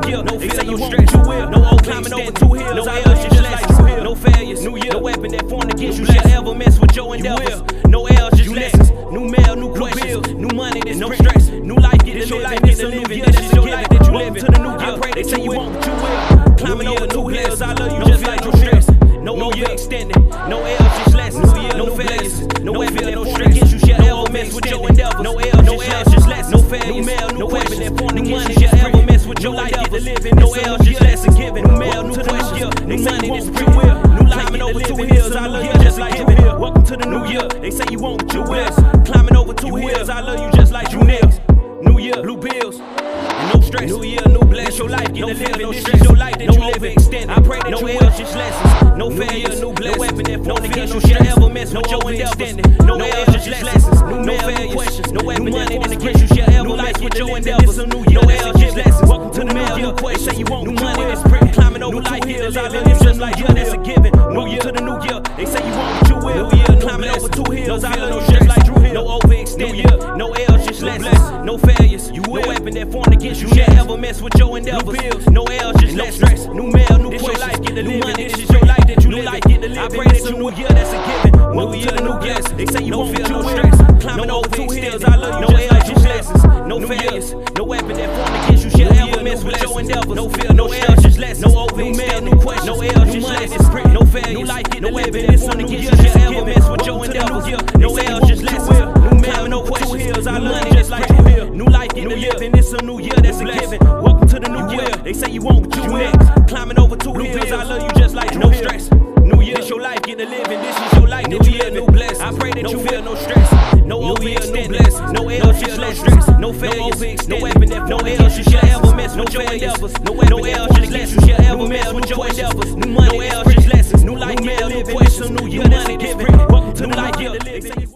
year. No fear, no stress, you will. No climbing over 2 hills. No L's, just lessons. No failures. New year. No weapon that formed against you shall ever mess with your endeavors. No L's, just lessons. New mail, new questions. New money, there's no stress. New life, get it. Your life, it's a living. This is your life that you live in. To the new year. I pray they say you won't, but you will. Climbing over 2 hills. I love you just like no stress. No overextending. No L's, just lessons. No failures. No weapon that formed against you shall ever mess with your endeavors. No L's, just lessons. No failures. New mail, new weapon that formed against you shall ever mess with your life. Get to living. No L's, just lessons given. New mail, new questions. New money, this free will. New life, climbing over 2 hills. I love you just like you will. Welcome to the new year. They say you won't, but you will. Climbing over 2 hills. I love you just like you nails. New year, blue bills. And no stress. New year, new bless. Your life, get to living. No stress. Your life that you overextend. I pray that no you L's, just lessons. No failure, new bless. No weapon that formed against you shall ever mess with your endeavors. No L's, just lessons. No failure, questions. No weapon that formed against you shall ever mess with your endeavors. No L's, just lessons. Welcome to the new year. They say you won't. New money is pretty. Climbing over 2 hills. I love you just like you. That's a given. New year to the new year. They say you won't, but you will. New year, climbing over 2 hills. I love you just like Drew Hill. No overextending. No L's, just lessons. No failures. You will. No weapon that formed against you shall ever mess with your endeavors. No L's, just no stress. New mail, new questions. New money, this is your life that you live. I pray that you new year, that's a given. New year, new guess. They say you won't feel no stress. Climbing over 2 hills. I love you just like just lessons. No failures. No weapon that formed against you shall ever mess with your endeavors. No fear, no L's, just lessons. No overextend, new questions. No L's, just lessons. No failures. No weapon that formed against you shall ever mess with your endeavors. No L's, just lessons. New climbing over 2 hills. I love you just like you will. New life, get to living. This a new year, that's a given. Welcome to the new year. They say you won't, but you will. Climbing over 2 hills. I love you just like no stress. New year, this your life, get to living. This is your life that you live in. Bless. I pray that you feel no stress. No overextend. No L's, just no stress. No failures. No weapon that no L's, you shall ever mess with your endeavors. No L's, just lessons. You shall ever mess with your endeavors. New money, no L's, just lessons. New life, new questions. New year, money, given. Welcome to the life, get to living.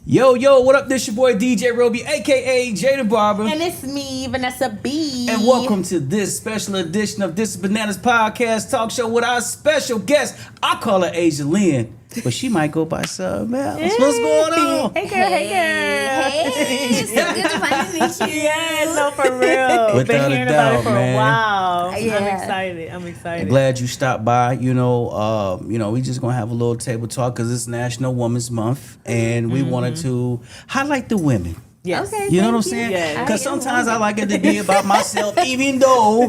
Yo, what up? This your boy DeeJayRoby, aka Jay the Barber. And it's me, Vanessa B. And welcome to this special edition of This Bananas Podcast talk show with our special guest. I call her Asia Lynn, but she might go by something else. Hey. What's going on? Hey girl. Hey, it's so good to finally meet you. Yeah, no, for real. Without been hearing about it for man. a while. Yeah. I'm excited. I'm glad you stopped by. We just gonna have a little table talk because it's National Women's Month, and we wanted to highlight the women. Yes. Okay, you know what I'm saying? Yes. Because sometimes I like it to be about myself, even though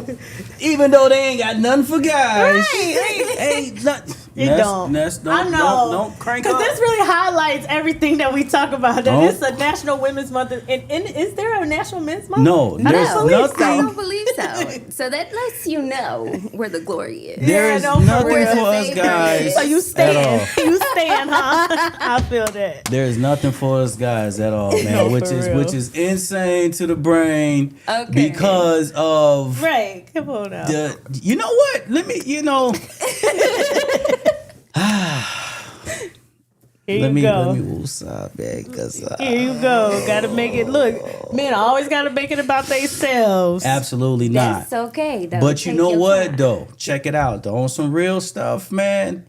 they ain't got nothing for guys. Right. Ain't nothing. Don't. I know. Don't crank up. Because this really highlights everything that we talk about. That Oh. it's a National Women's Month. And is there a National Men's Month? No, there's I nothing. don't believe so. So that lets you know where the glory is. There is no, for nothing real. for us Favorite. guys. So you at stand. all. You stand, huh? I feel that. There is nothing for us guys at all, man. No, which for is real. which is insane to the brain. Okay. Because of Right. Come on now. you know what? Let me Here let you me go. woosah, man, cause Here you go. Gotta make it look. Men always gotta make it about themselves. absolutely not. That's okay, though. But you Take know your what time. though? Check it out though. On some real stuff, man.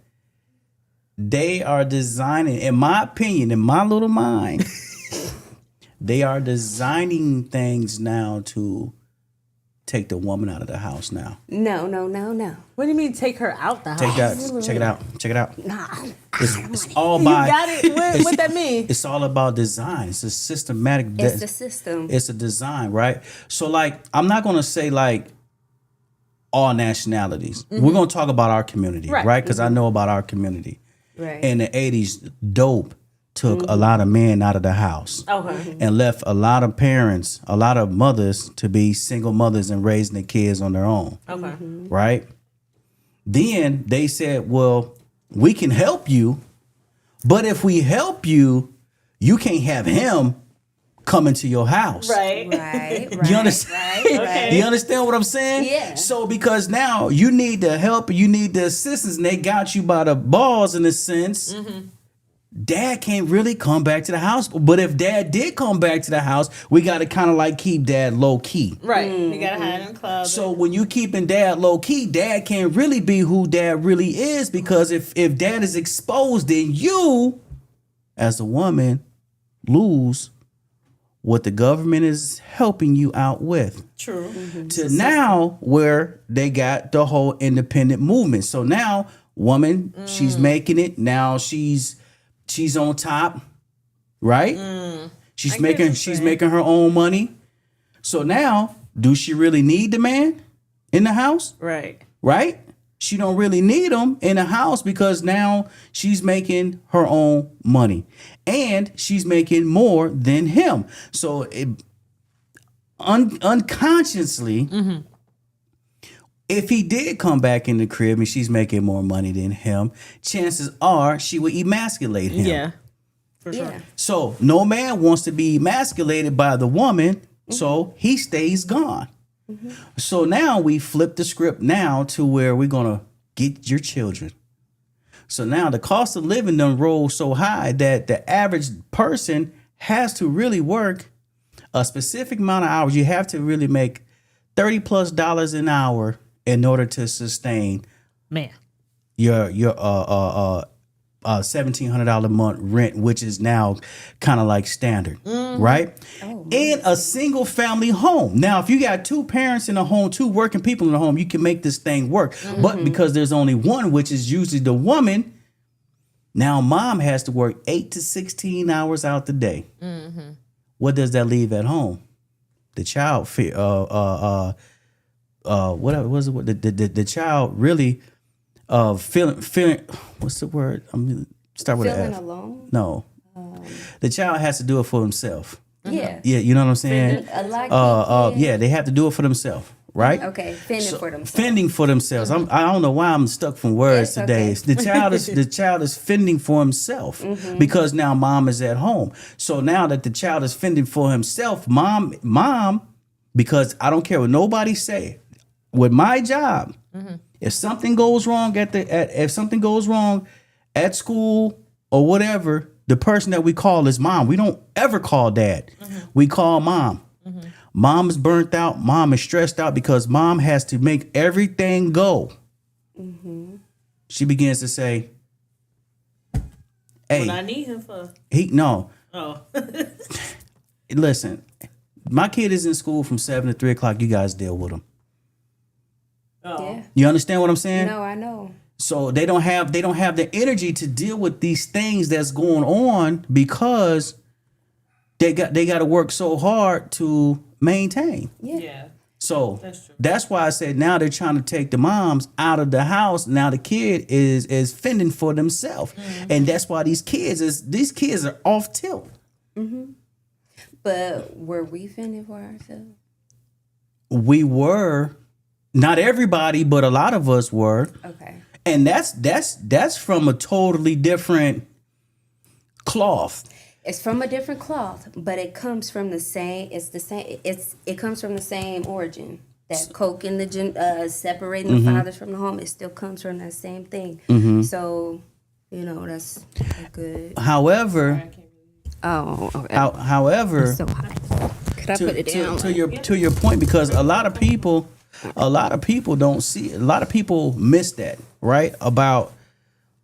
They are designing, in my opinion, in my little mind, they are designing things now to take the woman out of the house now. No. What do you mean take her out the house? Take that. Check it out. Check it out. Nah. It's all You by. got it? What that mean? It's all about design. It's a systematic. It's the system. It's a design, right? So, like, I'm not gonna say like all nationalities. We're gonna talk about our community, right? Because I know about our community. Right. In the 80s, dope took a lot of men out of the house Okay. and left a lot of parents, a lot of mothers to be single mothers and raising their kids on their own. Okay. Right? Then they said, well, we can help you, but if we help you, you can't have him come into your house. Right. Right. You understand? Okay. You understand what I'm saying? Yeah. So because now you need the help, you need the assistance, and they got you by the balls in a sense. Dad can't really come back to the house. But if dad did come back to the house, we got to kind of like keep dad low key. Right. You gotta hide in the closet. So when you keeping dad low key, dad can't really be who dad really is, because if dad is exposed, then you, as a woman, lose what the government is helping you out with. True. To now where they got the whole independent movement. So now woman, she's making it. Now she's on top, right? She's making her own money. So now, do she really need the man in the house? Right. Right? She don't really need him in the house because now she's making her own money and she's making more than him. So unconsciously, if he did come back in the crib and she's making more money than him, chances are she would emasculate him. Yeah. For sure. Yeah. So no man wants to be emasculated by the woman, so he stays gone. So now we flip the script now to where we're gonna get your children. So now the cost of living done roll so high that the average person has to really work a specific amount of hours. You have to really make $30+ an hour in order to sustain Man. your $1,700 a month rent, which is now kind of like standard, right? In a single family home. Now, if you got two parents in a home, two working people in the home, you can make this thing work. But because there's only one, which is usually the woman, now mom has to work 8 to 16 hours out the day. What does that leave at home? The child, what was it? The child really feeling. What's the word? I'm gonna start with Feeling an F. alone? No, the child has to do it for himself. Yeah. Yeah, you know what I'm saying. Yeah, they have to do it for themselves, right? Okay, fending for themselves. Fending for themselves. I don't know why I'm stuck from words That's today. okay. The child is fending for himself because now mom is at home. So now that the child is fending for himself, mom, because I don't care what nobody say, with my job, if something goes wrong if something goes wrong at school or whatever, the person that we call is mom. We don't ever call dad. We call mom. Mom is burnt out. Mom is stressed out because mom has to make everything go. She begins to say, "Hey, What I need him for? no. Oh. Listen, my kid is in school from 7 to 3 o'clock. You guys deal with him. Yeah. You understand what I'm saying? No, I know. So they don't have the energy to deal with these things that's going on because they got to work so hard to maintain. Yeah. So That's true. that's why I said now they're trying to take the moms out of the house. Now the kid is fending for themselves, and that's why these kids are off tilt. But were we fending for ourselves? We were, not everybody, but a lot of us were. Okay. And that's from a totally different cloth. It's from a different cloth, but it comes from the same. It's the same. It comes from the same origin. That coke and the separating the fathers from the home. It still comes from that same thing. So, that's good. However, Okay. however, So hot. Could I put it down? to your point, because a lot of people don't see. A lot of people miss that, right? About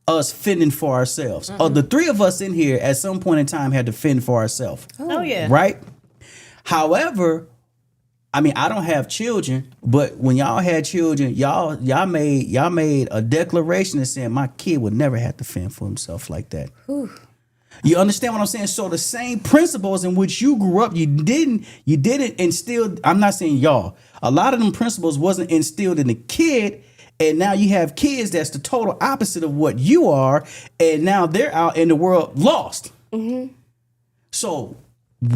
us fending for ourselves. The three of us in here at some point in time had to fend for ourselves. Oh yeah. Right? However, I mean, I don't have children, but when y'all had children, y'all made a declaration that saying my kid would never have to fend for himself like that. You understand what I'm saying? So the same principles in which you grew up, you didn't instill. I'm not saying y'all. A lot of them principles wasn't instilled in the kid. And now you have kids that's the total opposite of what you are. And now they're out in the world lost. So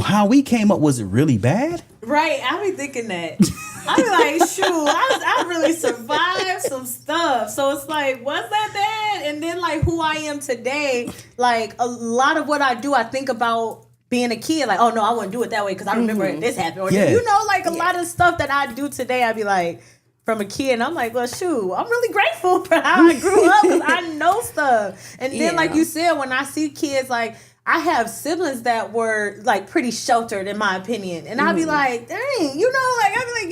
how we came up, was it really bad? Right. I be thinking that. I be like, shoot, I really survived some stuff. So it's like, was that bad? And then like who I am today, like a lot of what I do, I think about being a kid. Like, oh no, I wouldn't do it that way because I remember this happened. Or like a lot of stuff that I do today, I'd be like, from a kid, and I'm like, well, shoot, I'm really grateful for how I grew up because I know stuff. And then, like you said, when I see kids, like, I have siblings that were, like, pretty sheltered, in my opinion. And I'd be like, dang, like, I'd be like,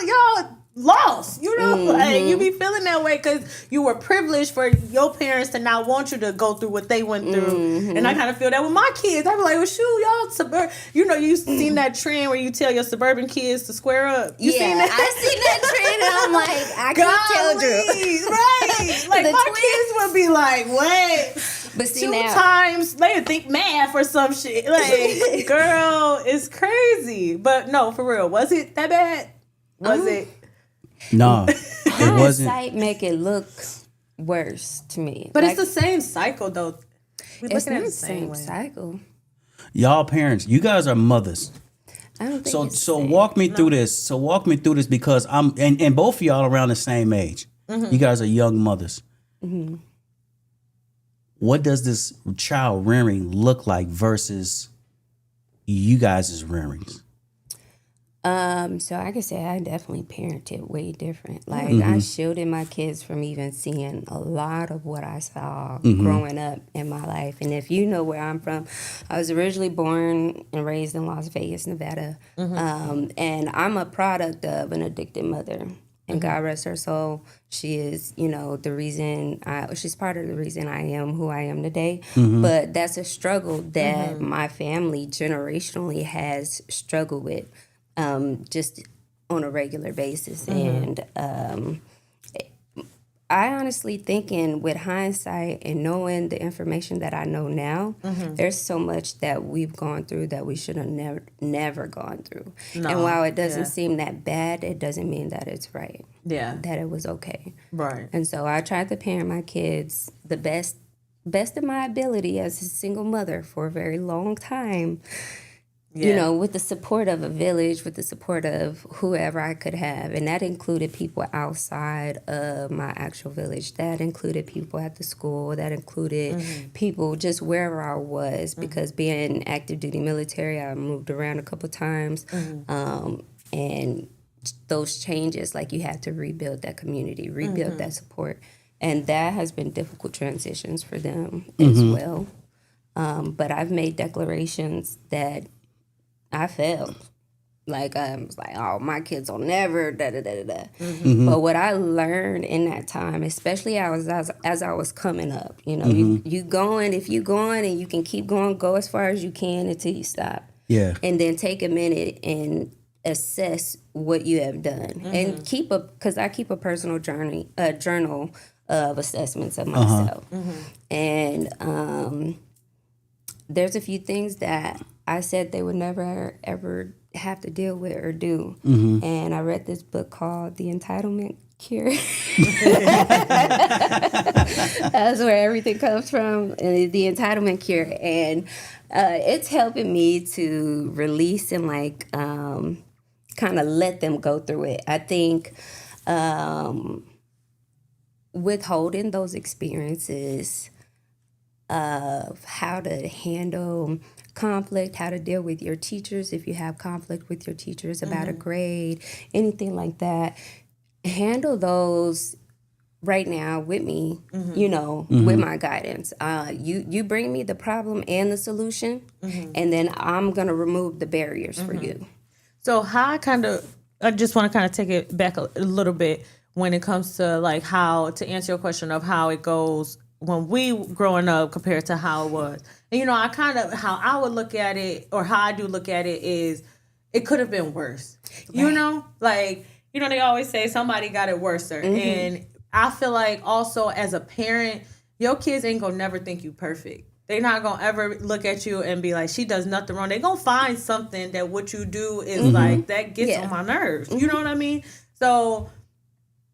y'all lost, Like, you be feeling that way because you were privileged for your parents to not want you to go through what they went through. And I kind of feel that with my kids. I be like, well, shoot, y'all you seen that trend where you tell your suburban kids to square up. You seen that? I seen that trend, and I'm like, I can't tell Drew. Right. Like, my kids would be like, what? But see, 2 now, times they would think math or some shit. Like, girl, it's crazy. But no, for real, was it that bad? Was it? No, it wasn't. Hindsight make it look worse to me. But like, it's the same cycle, though. We're it's looking not at the the same way. cycle. Y'all parents, you guys are mothers. I don't think So walk me through this. So walk me through this because and both of y'all around the same age. You guys are young mothers. What does this child rearing look like versus you guys' rearings? So I could say I definitely parented way different. Like I shielded my kids from even seeing a lot of what I saw growing up in my life. And if you know where I'm from, I was originally born and raised in Las Vegas, Nevada. And I'm a product of an addicted mother. And God rest her soul. She is, the reason she's part of the reason I am who I am today. But that's a struggle that my family generationally has struggled with. Just on a regular basis. And I honestly thinking with hindsight and knowing the information that I know now, there's so much that we've gone through that we should have never gone throrough. No, and while it doesn't seem that bad, it doesn't mean that it's right. Yeah. That it was okay. Right. And so I tried to parent my kids the best of my ability as a single mother for a very long time. Yeah. With the support of a village, with the support of whoever I could have. And that included people outside of my actual village. That included people at the school. That included people just wherever I was. Because being active duty military, I moved around a couple times. And those changes, like you had to rebuild that community, rebuild that support. And that has been difficult transitions for them as well. But I've made declarations that I failed. Like, I was like, oh, my kids will never, da-da-da-da-da. But what I learned in that time, especially as I was coming up, you going, if you going and you can keep going, go as far as you can until you stop. Yeah. And then take a minute and assess what you have done. And because I keep a personal journal of assessments of myself. And there's a few things that I said they would never, ever have to deal with or do. And I read this book called The Entitlement Cure. That's where everything comes from, The Entitlement Cure. And it's helping me to release and kind of let them go through it. I think withholding those experiences of how to handle conflict, how to deal with your teachers if you have conflict with your teachers about a grade, anything like that. Handle those right now with me, with my guidance. You bring me the problem and the solution, and then I'm going to remove the barriers for you. So I just want to kind of take it back a little bit when it comes to how to answer your question of how it goes when we growing up compared to how it was. And, I kind of, how I would look at it, or how I do look at it, is it could have been worse. Right. They always say somebody got it worse. And I feel like also as a parent, your kids ain't gonna never think you perfect. They not gonna ever look at you and be like, she does nothing wrong. They gonna find something that what you do is that gets on my nerves. You know what I mean? So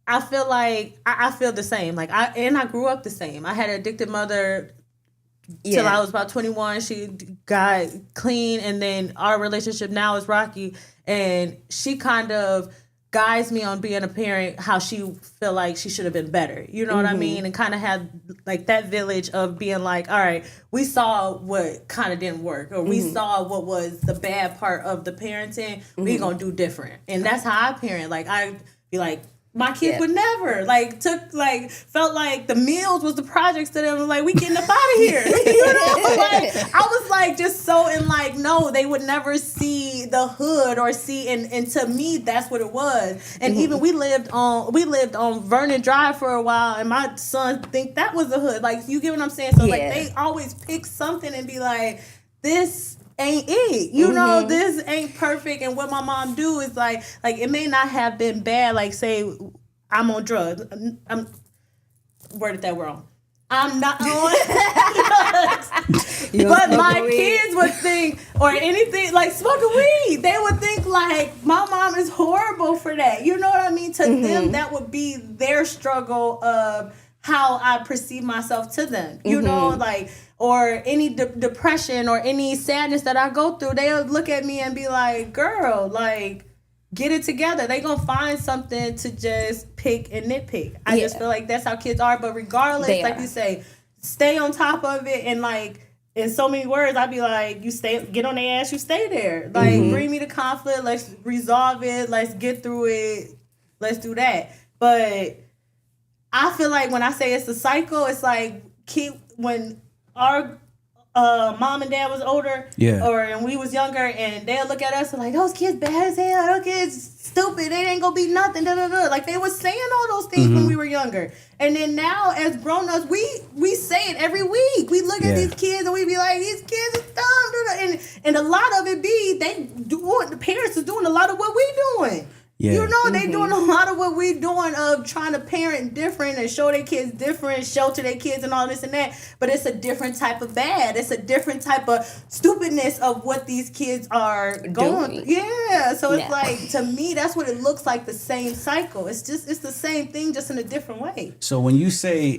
I feel like I feel the same. I grew up the same. I had an addicted mother till I was about 21. She got clean, and then our relationship now is rocky. And she kind of guides me on being a parent, how she feel like she should have been better. You know what I mean? And kind of had that village of being like, all right, we saw what kind of didn't work, or we saw what was the bad part of the parenting. We gonna do different. And that's how I parent. I be like, My kids would never felt like the meals was the projects to them. Like, we getting up out of here. You know, like I was like just so in like, no, they would never see the hood or see, and to me that's what it was. And even we lived on Vernon Drive for a while, and my son think that was the hood. Like, you get what I'm saying? So like they always pick something and be like, this ain't it, you know, this ain't perfect. And what my mom do is like it may not have been bad, like say I'm on drugs, I'm worded that wrong, I'm not on drugs, but my kids would think, or anything like smoking weed, they would think like my mom is horrible for that, you know what I mean? To them that would be their struggle of how I perceive myself to them, you know, like, or any depression or any sadness that I go through, they'll look at me and be like, girl, like, get it together. They gonna find something to just pick and nitpick. I just feel like that's how kids are, but regardless, you say, stay on top of it. And like, in so many words, I'd be like, get on their ass, you stay there. Like, bring me the conflict, let's resolve it, let's get through it, let's do that. But I feel like when I say it's a cycle, it's like when our mom and dad was older, and we was younger, and they'll look at us and like, those kids bad as hell, those kids stupid, they ain't gonna be nothing, da da da. Like, they was saying all those things when we were younger, and then now as grown-ups, we say it every week. We look at these kids and we be like, these kids are dumb, and a lot of it be the parents is doing a lot of what we doing. Yeah. You know, they doing a lot of what we doing of trying to parent different and show their kids different, shelter their kids and all this and that. But it's a different type of bad. It's a different type of stupidness of what these kids are going through. Yeah. So it's like, to me, that's what it looks like, the same cycle. It's the same thing, just in a different way. So when you say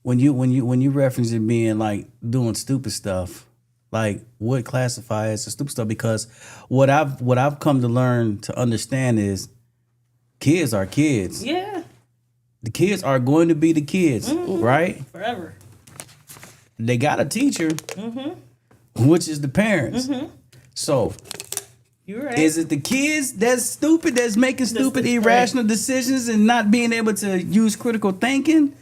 when you reference it being like doing stupid stuff, like, what classify as a stupid stuff? Because what I've come to learn to understand is kids are kids. Yeah. The kids are going to be the kids, right? Forever. They got a teacher, which is the parents. So, you're right. Is it the kids that's stupid, that's making stupid, irrational decisions and not being able to use critical thinking?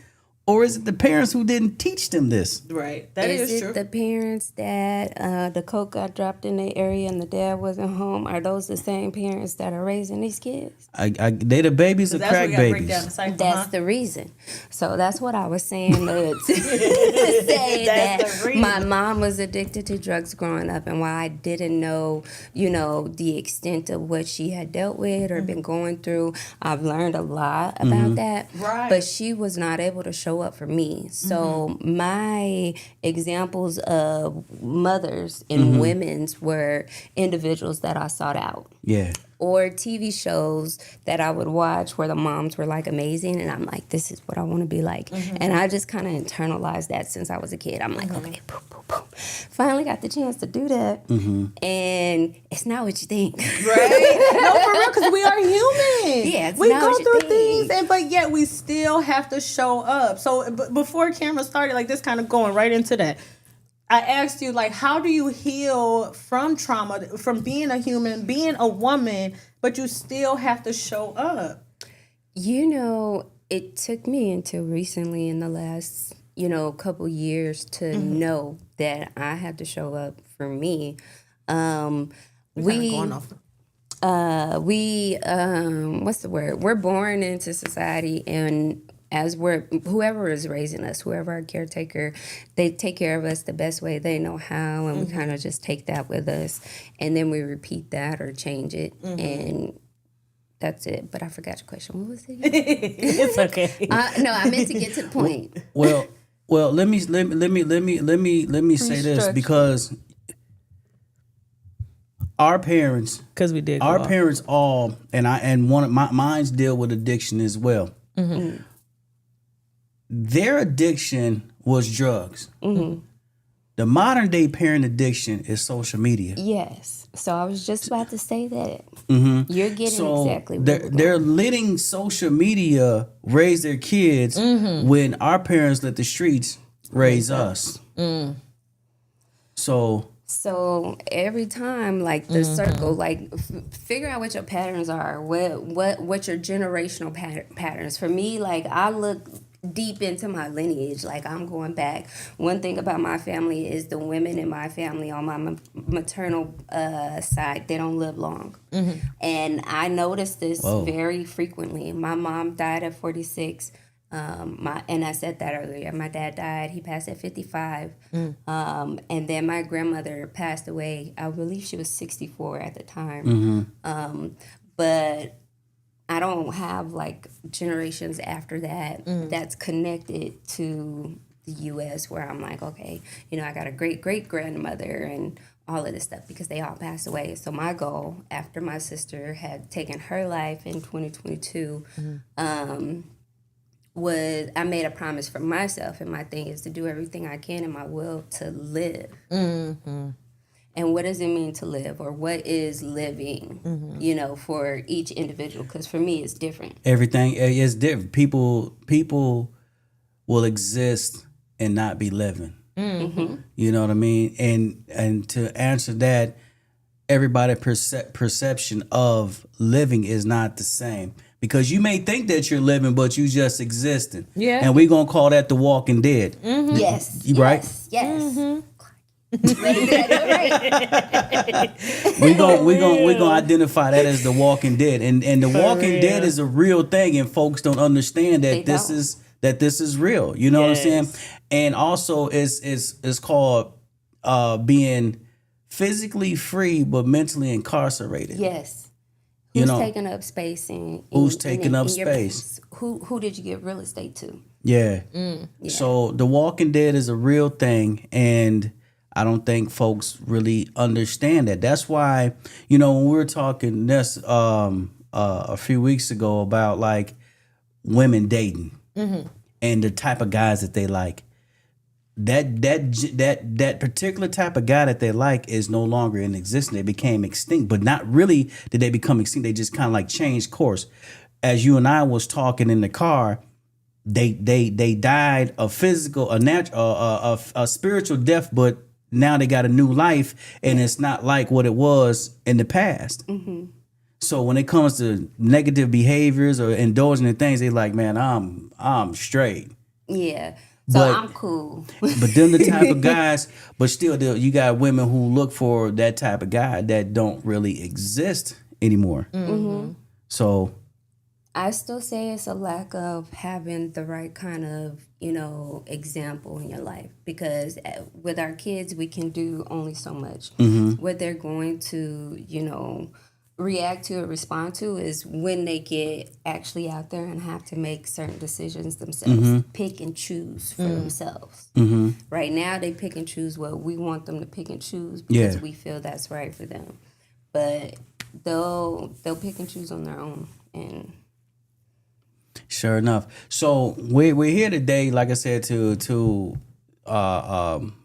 Or is it the parents who didn't teach them this? Right. That is true. Is it the parents that the coke got dropped in the area and the dad wasn't home? Are those the same parents that are raising these kids? They the babies of crack babies. That's the reason. So that's what I was saying to say that my mom was addicted to drugs growing up, and while I didn't know, the extent of what she had dealt with or been going through, I've learned a lot about that. Right. But she was not able to show up for me. So my examples of mothers and women's were individuals that I sought out. Yeah. Or TV shows that I would watch where the moms were like amazing, and I'm like, this is what I want to be like. And I just kind of internalized that since I was a kid. I'm like, okay, boom, boom, boom. Finally got the chance to do that, and it's not what you think. Right? No, for real, because we are human. Yeah, we go through things, but yet we still have to show up. So before camera started, like this kind of going right into that, I asked you, like, how do you heal from trauma, from being a human, being a woman, but you still have to show up? It took me until recently in the last, couple years to know that I had to show up for me. What's the word? We're born into society, and as whoever is raising us, whoever our caretaker, they take care of us the best way they know how, and we kind of just take that with us, and then we repeat that or change it, and that's it. But I forgot your question. What was it? It's okay. No, I meant to get to the point. Well, let me say this, because our parents, parents all, and one of mine's deal with addiction as well. Their addiction was drugs. The modern day parent addiction is social media. Yes. So I was just about to say that. You're getting exactly what they're letting social media raise their kids when our parents let the streets raise us. So So every time, like the circle, like figure out what your patterns are, what your generational patterns. For me, like I look deep into my lineage, like I'm going back. One thing about my family is the women in my family on my maternal side, they don't live long, and I noticed this very frequently. My mom died at 46. And I said that earlier. My dad died. He passed at 55. And then my grandmother passed away. I believe she was 64 at the time. But I don't have like generations after that that's connected to the U.S. where I'm like, okay, you know, I got a great grandmother and all of this stuff because they all passed away. So my goal after my sister had taken her life in 2022, was I made a promise for myself, and my thing is to do everything I can in my will to live. And what does it mean to live, or what is living, you know, for each individual? Because for me, it's different. Everything is different. People will exist and not be living. You know what I mean? And to answer that, everybody's perception of living is not the same. Because you may think that you're living, but you just existing. Yeah. And we're gonna call that the Walking Dead. Yes. Right? Yes. We're gonna identify that as the Walking Dead. And the Walking Dead is a real thing, and folks don't understand that this is real. You know what I'm saying? And also it's called being physically free but mentally incarcerated. Yes. Who's taking up space in space? Who did you give real estate to? Yeah. So The Walking Dead is a real thing, and I don't think folks really understand that. That's why, you know, when we were talking this a few weeks ago about like women dating and the type of guys that they like. That particular type of guy that they like is no longer in existence. They became extinct, but not really did they become extinct. They just kind of like changed course. As you and I was talking in the car, they died a physical, a spiritual death, but now they got a new life, and it's not like what it was in the past. So when it comes to negative behaviors or indulging in things, they like, man, I'm straight. Yeah. So I'm cool. But then the type of guys, but still you got women who look for that type of guy that don't really exist anymore. So I still say it's a lack of having the right kind of, you know, example in your life, because with our kids, we can do only so much. What they're going to, you know, react to or respond to is when they get actually out there and have to make certain decisions themselves, pick and choose for themselves. Right now, they pick and choose what we want them to pick and choose because we feel that's right for them. But they'll pick and choose on their own. And sure enough. So we're here today, like I said, to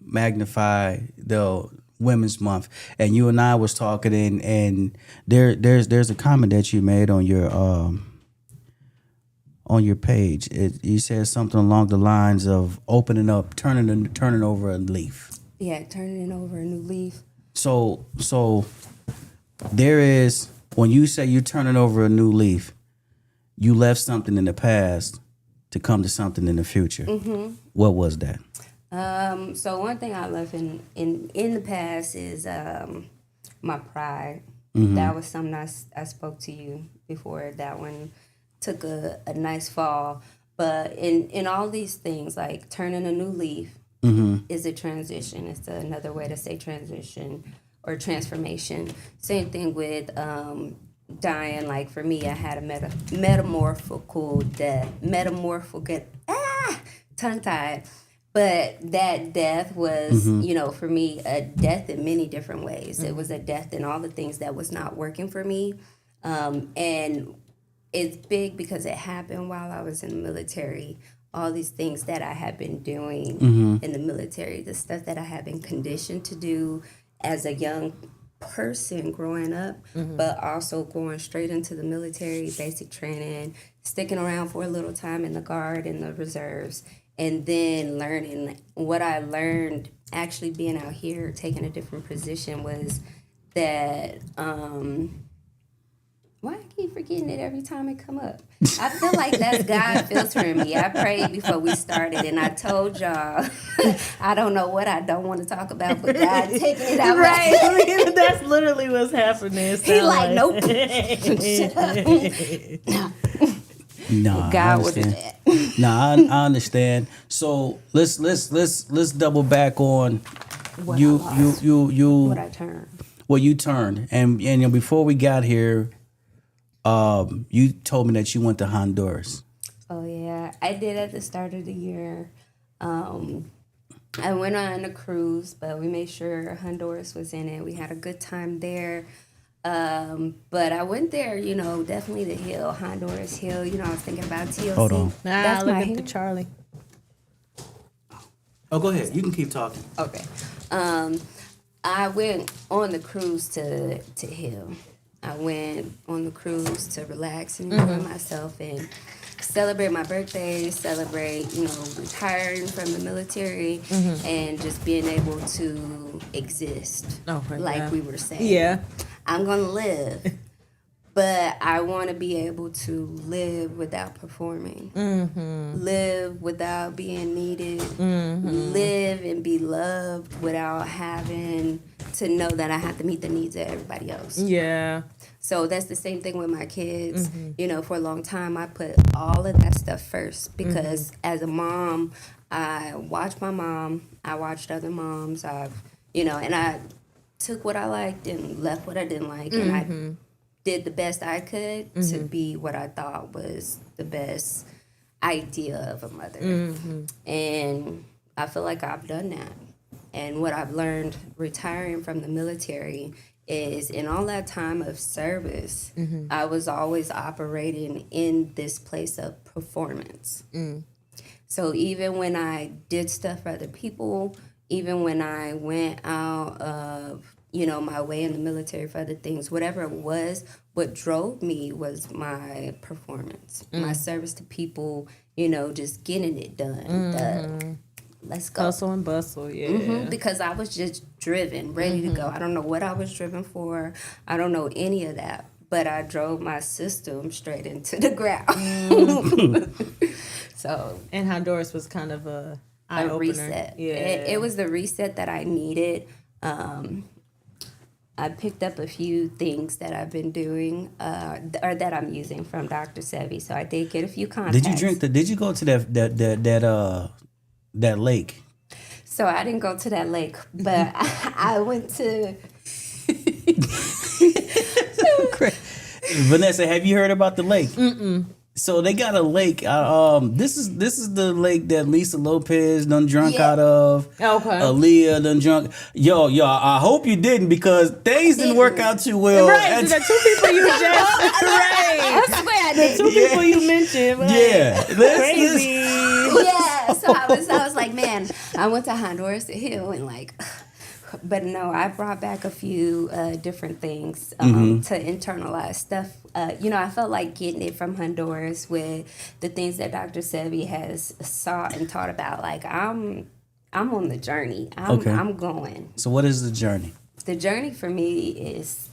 magnify the Women's Month, and you and I was talking, and there's a comment that you made on your page. You said something along the lines of opening up, turning over a leaf. Yeah, turning over a new leaf. So there is, when you say you're turning over a new leaf, you left something in the past to come to something in the future. What was that? So one thing I left in the past is my pride. That was something I spoke to you before. That one took a nice fall. But in all these things, like turning a new leaf is a transition. It's another way to say transition or transformation. Same thing with dying. Like for me, I had a metamorphical death. Tongue-tied. But that death was, you know, for me, a death in many different ways. It was a death in all the things that was not working for me. And it's big because it happened while I was in the military. All these things that I had been doing in the military, the stuff that I had been conditioned to do as a young person growing up, but also going straight into the military, basic training, sticking around for a little time in the Guard and the reserves. And then learning what I learned actually being out here taking a different position was that why I keep forgetting it every time it come up. I feel like that's God filtering me. I prayed before we started, and I told y'all I don't know what I don't want to talk about, but God taking it out. Right. I mean, that's literally what's happening. He like, nope. Shut up. Nah, God would do that. Nah, I understand. So let's double back on What you I lost. What I turned. Well, you turned, and you know, before we got here, you told me that you went to Honduras. Oh yeah, I did at the start of the year. I went on a cruise, but we made sure Honduras was in it. We had a good time there. But I went there, you know, definitely the hill, Honduras Hill. You know, I was thinking about TLC. Hold on. Nah, look at the Charlie. Oh, go ahead. You can keep talking. Okay. I went on the cruise to Hill. I went on the cruise to relax and enjoy myself and celebrate my birthday, celebrate, you know, retiring from the military and just being able to exist. We were saying. Yeah. I'm going to live, but I want to be able to live without performing, live without being needed, live and be loved without having to know that I have to meet the needs of everybody else. Yeah. So that's the same thing with my kids. You know, for a long time, I put all of that stuff first because as a mom, I watched my mom, I watched other moms, and I took what I liked and left what I didn't like, and I did the best I could to be what I thought was the best idea of a mother. And I feel like I've done that. And what I've learned retiring from the military is in all that time of service, I was always operating in this place of performance. So even when I did stuff for other people, even when I went out of, you know, my way in the military for other things, whatever it was, what drove me was my performance, my service to people, you know, just getting it done. Let's go. Hustle and bustle, yeah. Because I was just driven, ready to go. I don't know what I was driven for. I don't know any of that. But I drove my system straight into the ground. So, and Honduras was kind of a reset. Yeah. It was the reset that I needed. I picked up a few things that I've been doing, or that I'm using from Dr. Sebi. So I did get a few contacts. Did you go to that lake? So I didn't go to that lake, but I went to. Vanessa, have you heard about the lake? So they got a lake. This is the lake that Lisa Lopez done drunk out of. Okay. Aaliyah done drunk. Yo, I hope you didn't because things didn't work out too well. Right. So the two people you just I swear I did. two people you mentioned. Like, crazy. Yeah. So I was like, man, I went to Honduras to Hill and like. But no, I brought back a few different things to internalize stuff. You know, I felt like getting it from Honduras with the things that Dr. Sebi has sought and taught about. Like, I'm on the journey. I'm going. So what is the journey? The journey for me is...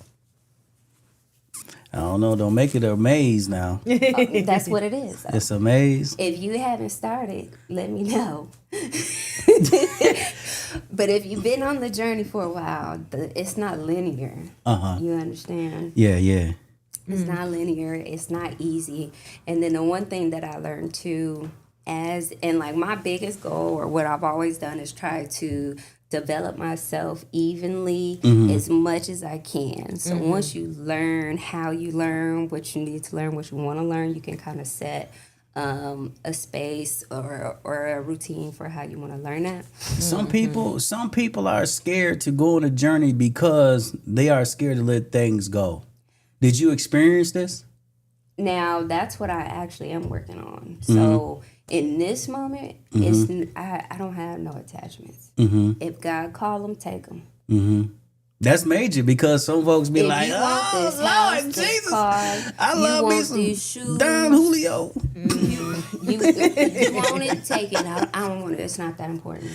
I don't know. Don't make it a maze now. That's what it is. It's a maze. If you haven't started, let me know. But if you've been on the journey for a while, it's not linear. You understand? Yeah. It's not linear. It's not easy. And then the one thing that I learned too, like my biggest goal or what I've always done is try to develop myself evenly as much as I can. So once you learn how you learn, what you need to learn, what you want to learn, you can kind of set a space or a routine for how you want to learn that. Some people are scared to go on a journey because they are scared to let things go. Did you experience this? Now that's what I actually am working on. So in this moment, I don't have no attachments. If God call them, take them. That's major because some folks be if like, you want this Lord house, Jesus, this car, I you love me want some these shoes, Don Julio. You want it, take it. I don't want it. It's not that important.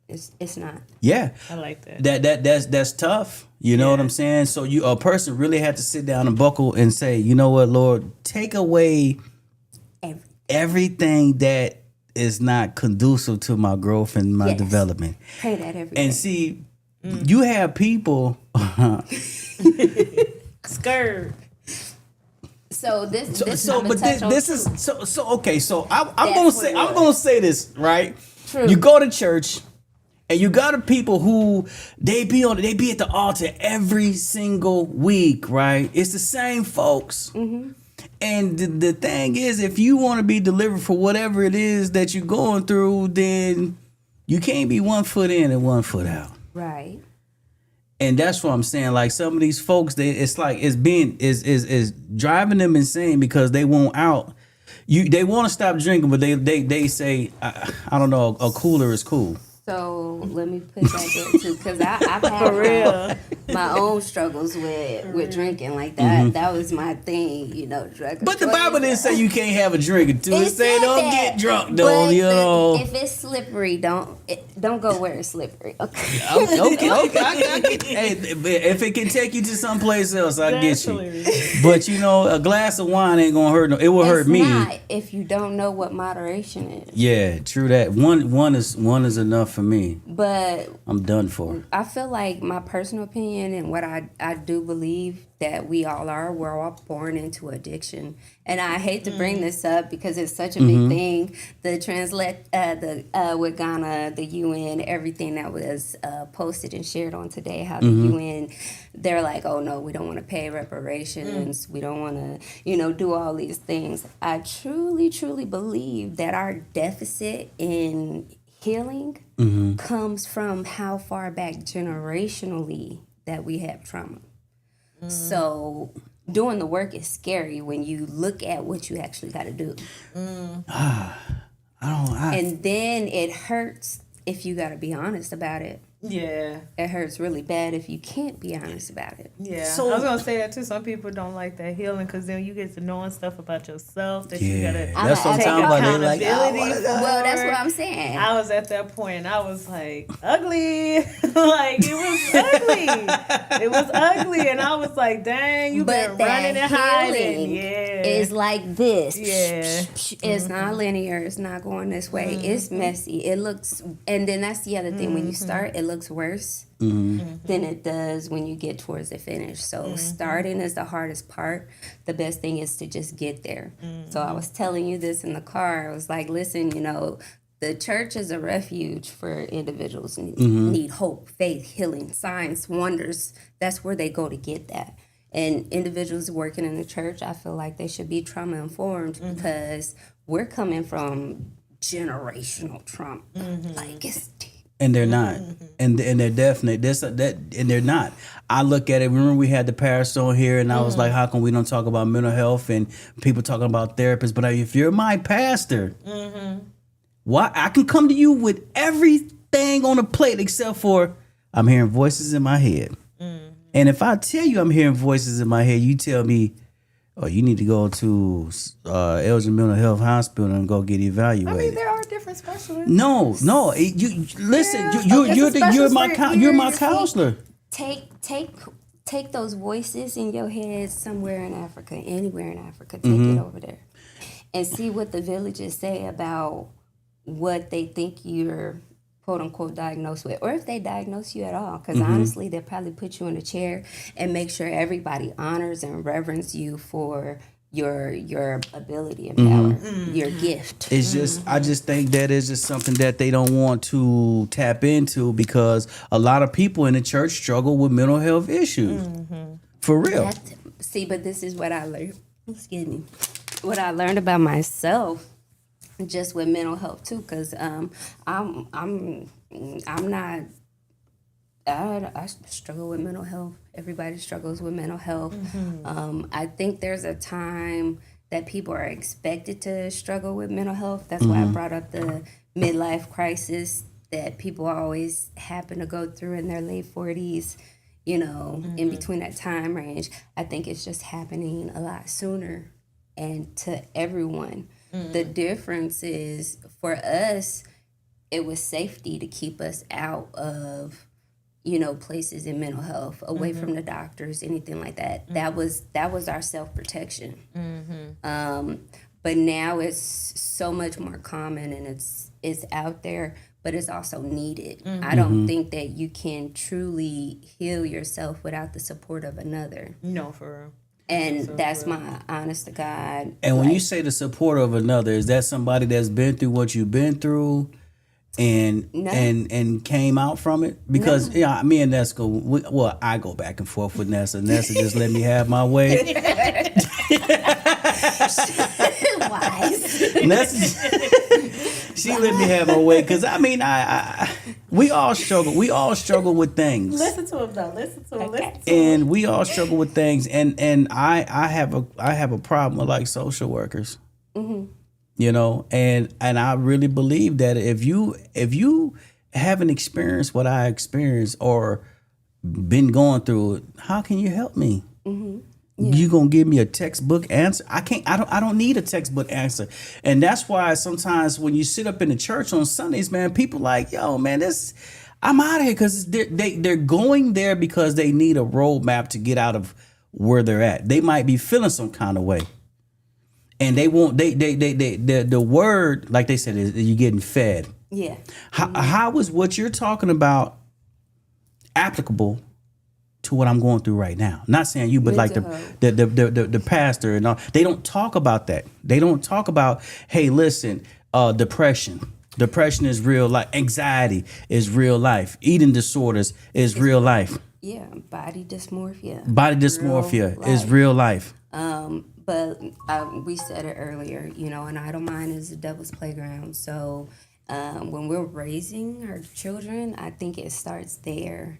It's not. Yeah. I like that. That's tough. You know what I'm saying? So a person really had to sit down and buckle and say, you know what, Lord, take away everything that is not conducive to my growth and my development. Pray that every and day. see, you have people Skirt. So this is okay. So I'm gonna say this, right? True. You go to church and you got the people who they be at the altar every single week, right? It's the same folks. Mm-hmm. And the thing is, if you want to be delivered for whatever it is that you're going through, then you can't be 1 foot in and 1 foot out. Right. And that's what I'm saying. Like some of these folks, it's driving them insane because they won't out. They want to stop drinking, but they say, I don't know, a cooler is cool. So let me put that there too, because I've had my own struggles with drinking like that. Mm-hmm. That was my thing, you know. Drug But the Bible didn't say you can't have a drink until it said said don't that. get drunk though. But You know. if it's slippery, don't go where it's slippery. Okay. Okay. I get, hey, if it can take you to someplace else, I get you. But you know, a glass of wine ain't gonna hurt. It will hurt me. Not if you don't know what moderation is. Yeah, true that. One is enough for me. But I'm done for. I feel like my personal opinion and what I do believe that we're all born into addiction. And I hate to bring this up because it's such a big thing. With Ghana, the UN, everything that was posted and shared on today, how the UN, they're like, oh no, we don't want to pay reparations. We don't want to, do all these things. I truly, truly believe that our deficit in healing comes from how far back generationally that we have trauma. So doing the work is scary when you look at what you actually got to do. And then it hurts if you got to be honest about it. Yeah. It hurts really bad if you can't be honest about it. Yeah. So- I was going to say that too. Some people don't like that healing because then you get to knowing stuff about yourself that you got to That's what I'm take talking about. They like, accountability for. Well, that's what I'm saying. I was at that point and I was like, ugly. Like, it was ugly. It was ugly. And I was like, dang, you've been running and hiding. Yeah. Is like this. Yeah. It's not linear. It's not going this way. It's messy. It looks, and then that's the other thing. When you start, it looks worse than it does when you get towards the finish. So starting is the hardest part. The best thing is to just get there. So I was telling you this in the car. I was like, listen, the church is a refuge for individuals who need hope, faith, healing, signs, wonders. That's where they go to get that. And individuals working in the church, I feel like they should be trauma informed because we're coming from generational trauma. Like it's deep. And they're not, and they're definitely and they're not. I look at it. Remember, we had the pastor on here, and I was like, "How come we don't talk about mental health and people talking about therapists?" But if you're my pastor, why I can come to you with everything on a plate except for I'm hearing voices in my head. And if I tell you I'm hearing voices in my head, you tell me, "Oh, you need to go to Elgin Mental Health Hospital and go get evaluated." I mean, there are different specialists. No. You listen. Yeah. You're my counselor. Take those voices in your head somewhere in Africa, anywhere in Africa. Take it over there, and see what the villagers say about what they think you're quote unquote diagnosed with, or if they diagnose you at all. Because honestly, they'll probably put you in a chair and make sure everybody honors and reverence you for your ability and power, your gift. It's just I just think that is just something that they don't want to tap into because a lot of people in the church struggle with mental health issues. For real. But this is what I learned. Excuse me. What I learned about myself, just with mental health too, because I'm not. I struggle with mental health. Everybody struggles with mental health. I think there's a time that people are expected to struggle with mental health. That's why I brought up the midlife crisis that people always happen to go through in their late 40s, in between that time range. I think it's just happening a lot sooner and to everyone. The difference is for us, it was safety to keep us out of, places in mental health, away from the doctors, anything like that. That was our self-protection. But now it's so much more common, and it's out there, but it's also needed. I don't think that you can truly heal yourself without the support of another. No, for real. And that's my honest to God. And when you say the support of another, is that somebody that's been through what you've been through and came out from it? Because me and Nessa I go back and forth with Nessa. Nessa just let me have my way. Wise. She let me have my way, because we all struggle. We all struggle with things. Listen to him though. Listen to him. And we all struggle with things. And I have a problem with like social workers. And I really believe that if you haven't experienced what I experienced or been going through it, how can you help me? You gonna give me a textbook answer? I don't need a textbook answer. And that's why sometimes when you sit up in the church on Sundays, man, people like, yo, man, I'm out of here, because they're going there because they need a roadmap to get out of where they're at. They might be feeling some kind of way, and they won't. The word, like they said, is you're getting fed. Yeah. How is what you're talking about applicable to what I'm going through right now? Not saying you, but like the pastor and all. They don't talk about that. They don't talk about, hey, listen, depression. Depression is real life. Anxiety is real life. Eating disorders is real life. Yeah, body dysmorphia. Body dysmorphia is real life. But we said it earlier, an idle mind is the devil's playground. So when we're raising our children, I think it starts there.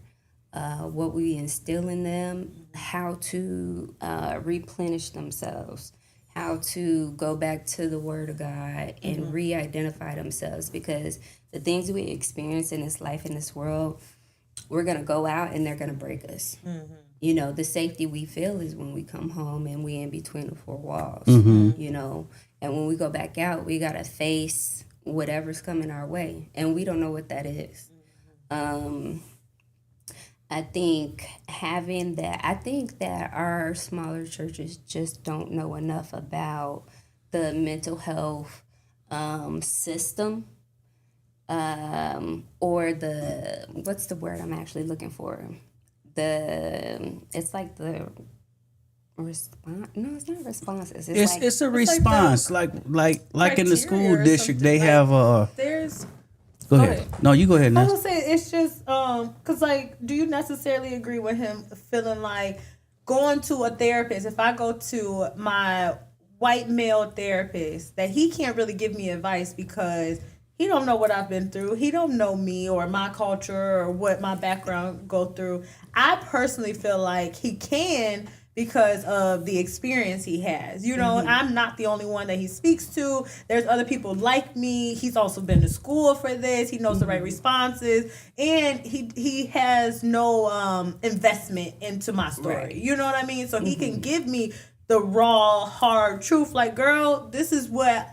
What we instill in them, how to replenish themselves, how to go back to the Word of God and re-identify themselves, because the things we experience in this life, in this world, we're going to go out and they're going to break us. The safety we feel is when we come home and we in between the four walls, and when we go back out, we got to face whatever's coming our way, and we don't know what that is. I think that our smaller churches just don't know enough about the mental health system, or what's the word I'm actually looking for? It's like the response. No, it's not responses. It's a response. Like in the school district, they have there's. Go ahead. No, you go ahead, I Ness. was say it's just because do you necessarily agree with him feeling like going to a therapist? If I go to my white male therapist, that he can't really give me advice because he don't know what I've been through. He don't know me or my culture or what my background go through. I personally feel like he can, because of the experience he has. I'm not the only one that he speaks to. There's other people like me. He's also been to school for this. He knows the right responses. And he has no investment into my story. Right. You know what I mean? So he can give me the raw, hard truth. Like, girl, this is what...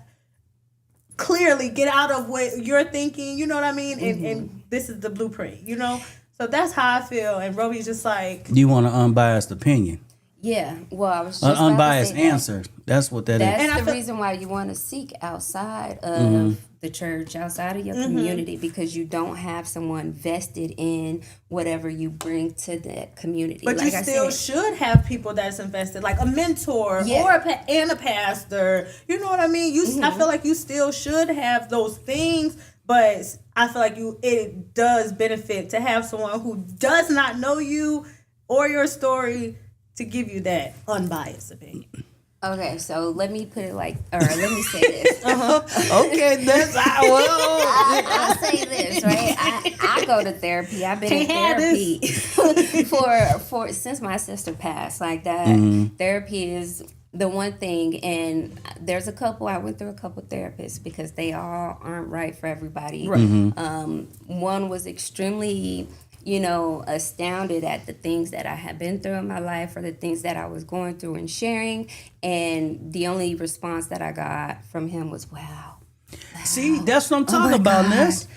Clearly get out of what you're thinking. You know what I mean? And this is the blueprint, So that's how I feel. And Roby's just like... You want an unbiased opinion. Yeah, well, I was just an unbiased answer. That's what that is. That's the reason why you want to seek outside of the church, outside of your community, because you don't have someone vested in whatever you bring to that community. But like you still should have people that's invested, like a mentor or a pastor. You know what I mean? I feel like you still should have those things, but I feel like it does benefit to have someone who does not know you or your story to give you that unbiased opinion. Okay, so let me put it let me say this. Okay, that's I'll say this, right? I go to therapy. I've been in therapy for since my sister passed. Like that, therapy is the one thing. And there's I went through a couple therapists because they all aren't right for everybody. Right. One was extremely astounded at the things that I had been through in my life or the things that I was going through and sharing. And the only response that I got from him was, wow, See, that's what I'm talking my about, God. Ness.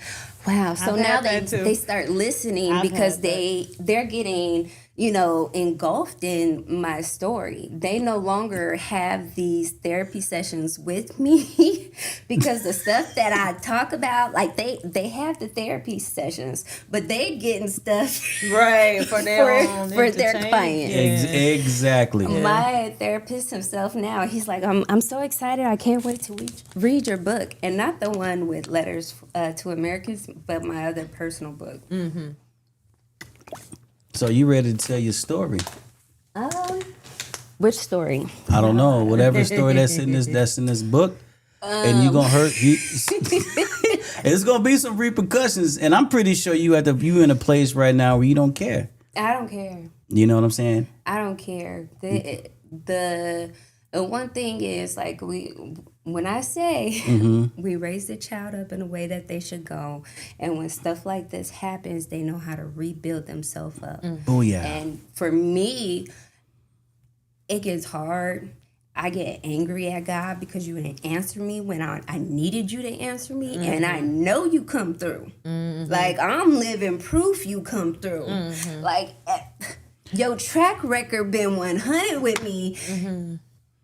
Wow. So I've now had that too. they start listening I've because had that. they're getting, engulfed in my story. They no longer have these therapy sessions with me because the stuff that I talk about, like they have the therapy sessions, but they getting stuff Right, for their own for their entertainment. clients. Yeah. Exactly. My therapist himself now, he's like, I'm so excited. I can't wait to read your book. And not the one with letters to Americans, but my other personal book. So you ready to tell your story? Which story? I don't know. Whatever story that's in this book, and you gonna hurt you. It's gonna be some repercussions, and I'm pretty sure you in a place right now where you don't care. I don't care. You know what I'm saying? I don't care. The one thing is, like, when I say we raise the child up in a way that they should go, and when stuff like this happens, they know how to rebuild themselves up. Oh yeah. And for me, it gets hard. I get angry at God because you didn't answer me when I needed you to answer me, and I know you come through. Like, I'm living proof you come through. Like, your track record been 100 with me,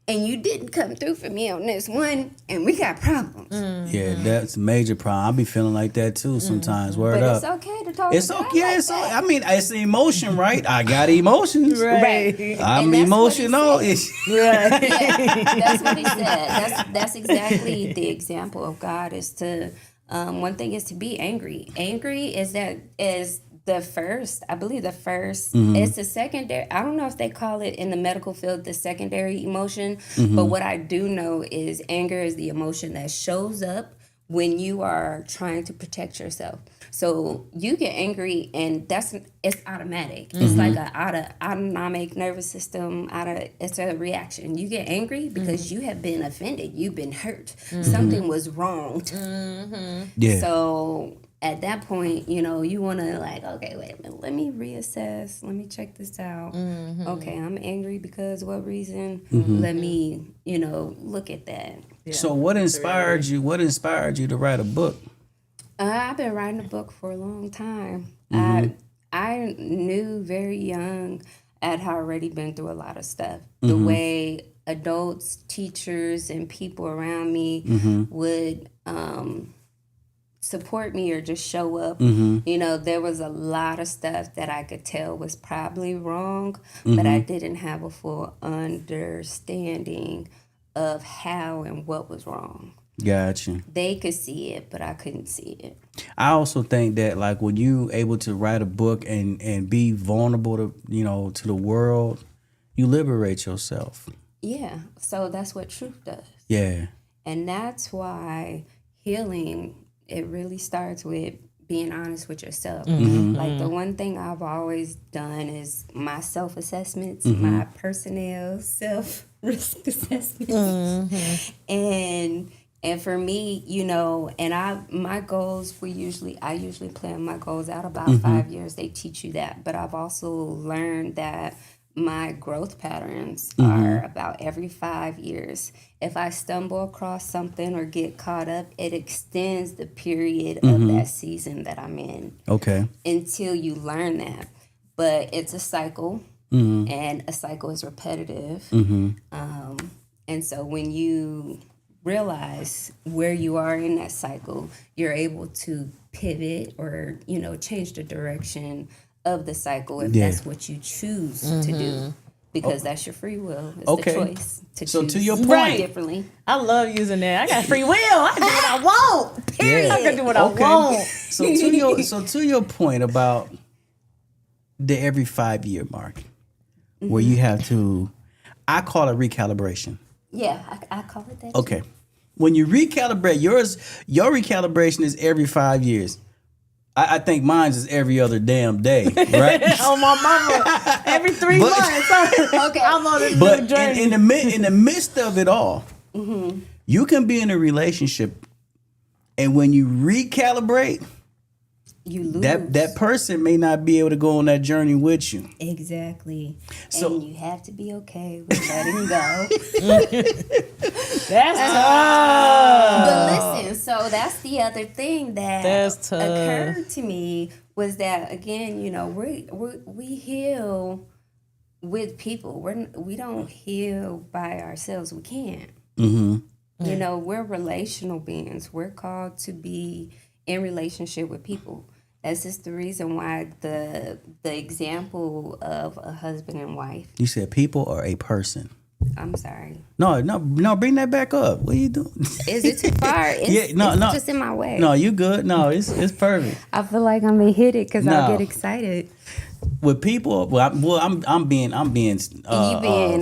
and you didn't come through for me on this one, and we got problems. Yeah, that's a major problem. I be feeling like that too sometimes. Word But up. it's okay to talk It's to God okay. like It's that. I mean, it's an emotion, right? I got emotions. Right. I'm And that's what he emotional. Yeah, that's what he said. That's exactly the example of God. Is to one thing is to be angry. Angry is the first. I believe the first. It's the secondary. I don't know if they call it in the medical field the secondary emotion, but what I do know is anger is the emotion that shows up when you are trying to protect yourself. So you get angry, and it's automatic. It's like an autonomic nervous system. It's a reaction. You get angry because you have been offended. You've been hurt. Something was wronged. Yeah. So at that point, you want to, like, okay, wait a minute. Let me reassess. Let me check this out. Okay, I'm angry because what reason? Let me, look at that. Yeah. So what inspired you? What inspired you to write a book? I've been writing a book for a long time. I knew very young I'd already been through a lot of stuff. The way adults, teachers, and people around me would support me or just show up. There was a lot of stuff that I could tell was probably wrong, but I didn't have a full understanding of how and what was wrong. Gotcha. They could see it, but I couldn't see it. I also think that, like, when you able to write a book and be vulnerable to to the world, you liberate yourself. Yeah, so that's what truth does. Yeah. And that's why healing, it really starts with being honest with yourself. Like, the one thing I've always done is my self-assessments, my personnel self-risk assessments. And for me, my goals, I usually plan my goals out about 5 years. They teach you that. But I've also learned that my growth patterns are about every 5 years. If I stumble across something or get caught up, it extends the period of that season that I'm in. Okay. Until you learn that. But it's a cycle, and a cycle is repetitive. And so when you realize where you are in that cycle, you're able to pivot or, change the direction of the cycle if that's what you choose to do. Because that's your free will. It's the choice to So choose to your point- differently. I love using that. I got free will. I can do what I want. Period. I can do what I want. So to your point about the every 5 year mark, where you have to, I call it recalibration. Yeah, I call it that. Okay. When you recalibrate, your recalibration is every 5 years. I think mine's is every other damn day, right? Oh, my mama. Every 3 months. Okay. I'm on this But new journey. in the midst of it all, you can be in a relationship, and when you recalibrate, You lose. that person may not be able to go on that journey with you. Exactly. So- and you have to be okay with letting go. That's tough. But listen, so that's the other thing that That's tough. occurred to me was that again, you know, we heal with people. We don't heal by ourselves. We can't. Mm-hmm. You know, we're relational beings. We're called to be in relationship with people. That's just the reason why the example of a husband and wife. You said people or a person? I'm sorry. No, bring that back up. What are you doing? Is it too far? It's just in my way. No, you good. No, it's perfect. I feel like I'm gonna hit it because I'll No. get excited. With people, I'm being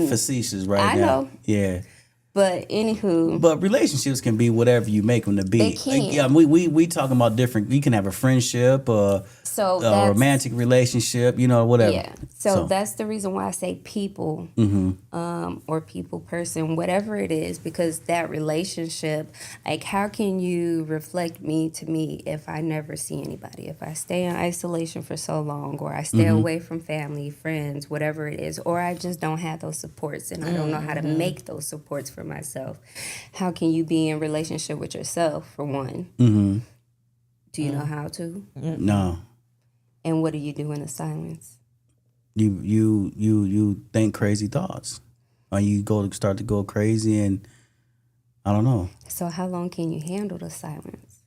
facetious right I now. know. Yeah. But anywho, But relationships can be whatever you make them to be. They can. Yeah, we talking about different. You can have a friendship, so a that's, romantic relationship, you know, whatever. yeah. So that's the reason why I say people, or people person, whatever it is, because that relationship, like, how can you reflect me to me if I never see anybody? If I stay in isolation for so long, or I stay away from family, friends, whatever it is, or I just don't have those supports and I don't know how to make those supports for myself. How can you be in relationship with yourself, for one? Mm-hmm. Do you know how to? No. And what do you do in the silence? You think crazy thoughts, or you start to go crazy, and I don't know. So how long can you handle the silence?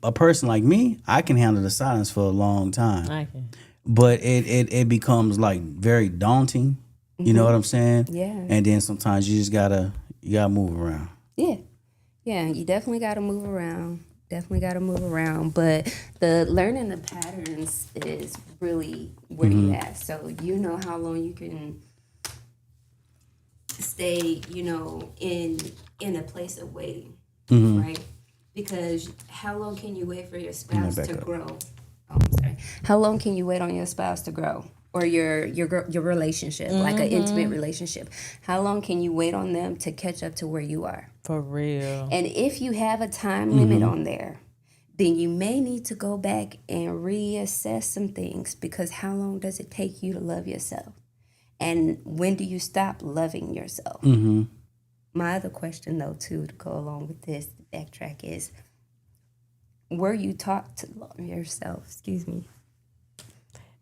A person like me, I can handle the silence for a long time, I can. but it becomes like very daunting. You know what I'm saying? Yeah. And then sometimes you gotta move around. Yeah. Yeah, you definitely got to move around. But the learning the patterns is really where you at. So you know how long you can stay, you know, in a place of waiting, right? Because how long can you wait for your spouse to grow? Oh, I'm sorry. How long can you wait on your spouse to grow? Or your relationship, like an intimate relationship. How long can you wait on them to catch up to where you are? For real. And if you have a time limit on there, then you may need to go back and reassess some things, because how long does it take you to love yourself? And when do you stop loving yourself? My other question, though, too, to go along with this, the backtrack is, were you taught to love yourself? Excuse me.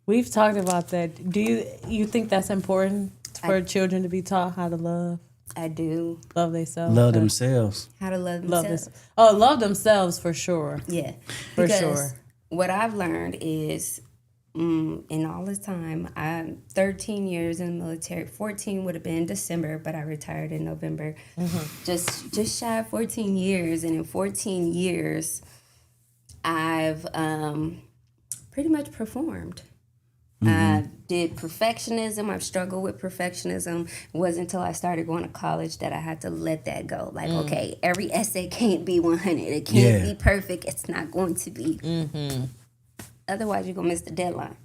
We've talked about that. Do you think that's important for children to be taught how to love? I do. Love themselves. Love themselves. How to love themselves. Love themselves for sure. Yeah. For Because sure. what I've learned is, in all this time, I'm 13 years in the military. 14 would have been December, but I retired in November. Just shy of 14 years. And in 14 years, I've pretty much performed. I did perfectionism. I've struggled with perfectionism. It wasn't until I started going to college that I had to let that go. Like, okay, every essay can't be 100. It can't be perfect. It's not going to be. Otherwise, you're going to miss the deadline.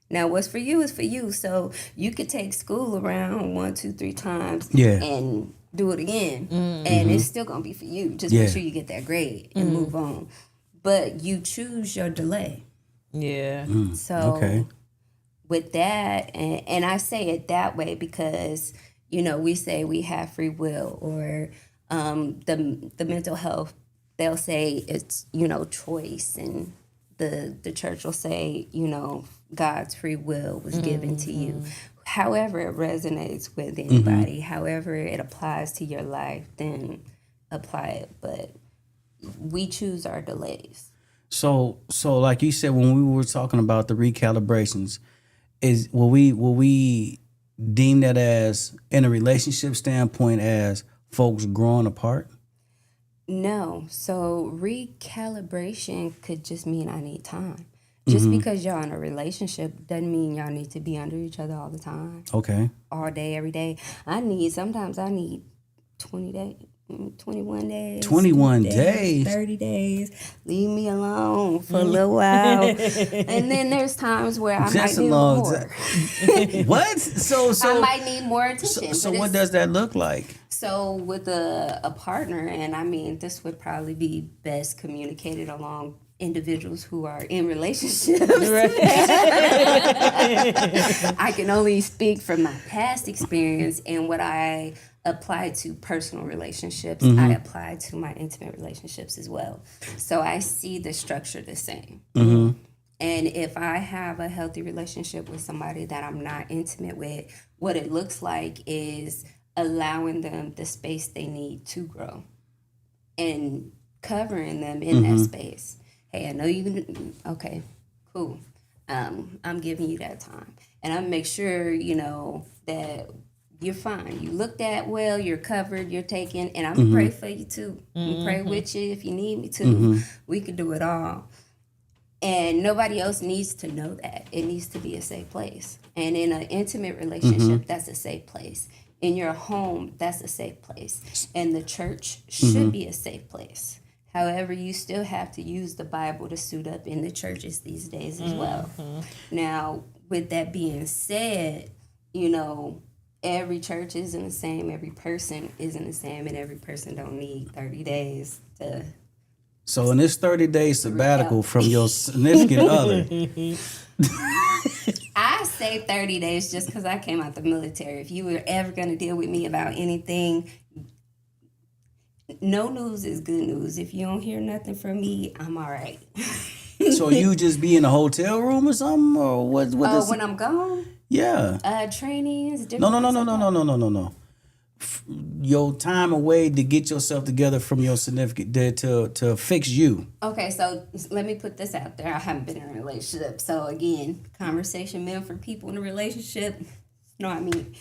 Now, what's for you is for you. So you could take school around 1, 2, 3 times and do it again. And it's still going to be for you. Just make sure you get that grade and move on. But you choose your delay. Yeah. So with that, and I say it that way because, you know, we say we have free will, or the mental health, they'll say it's, you know, choice, and the church will say, you know, God's free will was given to you. However it resonates with anybody, however it applies to your life, then apply it. But we choose our delays. So like you said, when we were talking about the recalibrations, will we deem that as, in a relationship standpoint, as folks growing apart? No. So recalibration could just mean I need time. Just because y'all in a relationship doesn't mean y'all need to be under each other all the time. Okay. All day, every day. Sometimes I need 20 days. 21 days. 21 days. 30 days. Leave me alone for a little while. And then there's times where I might need more. What? So I might need more attention. So what does that look like? So with a partner, and I mean, this would probably be best communicated along individuals who are in relationships. I can only speak from my past experience, and what I apply to personal relationships, I apply to my intimate relationships as well. So I see the structure the same. And if I have a healthy relationship with somebody that I'm not intimate with, what it looks like is allowing them the space they need to grow and covering them in that space. Hey, I know you, okay, cool. I'm giving you that time. And I make sure, you know, that you're fine. You looked at well, you're covered, you're taken, and I'm going to pray for you too. I'm pray with you if you need me to. We can do it all. And nobody else needs to know that. It needs to be a safe place. And in an intimate relationship, that's a safe place. In your home, that's a safe place. And the church should be a safe place. However, you still have to use the Bible to suit up in the churches these days as well. Now, with that being said, you know, every church isn't the same, every person isn't the same, and every person don't need 30 days to... So in this 30-day sabbatical from your significant other... I say 30 days just because I came out the military. If you were ever going to deal with me about anything... No news is good news. If you don't hear nothing from me, I'm all right. So you just be in a hotel room or something, or what? When I'm gone? Yeah. Trainings. No. Your time away to get yourself together from your significant to fix you. Okay, so let me put this out there. I haven't been in a relationship, so again, conversation meant for people in a relationship. Not me.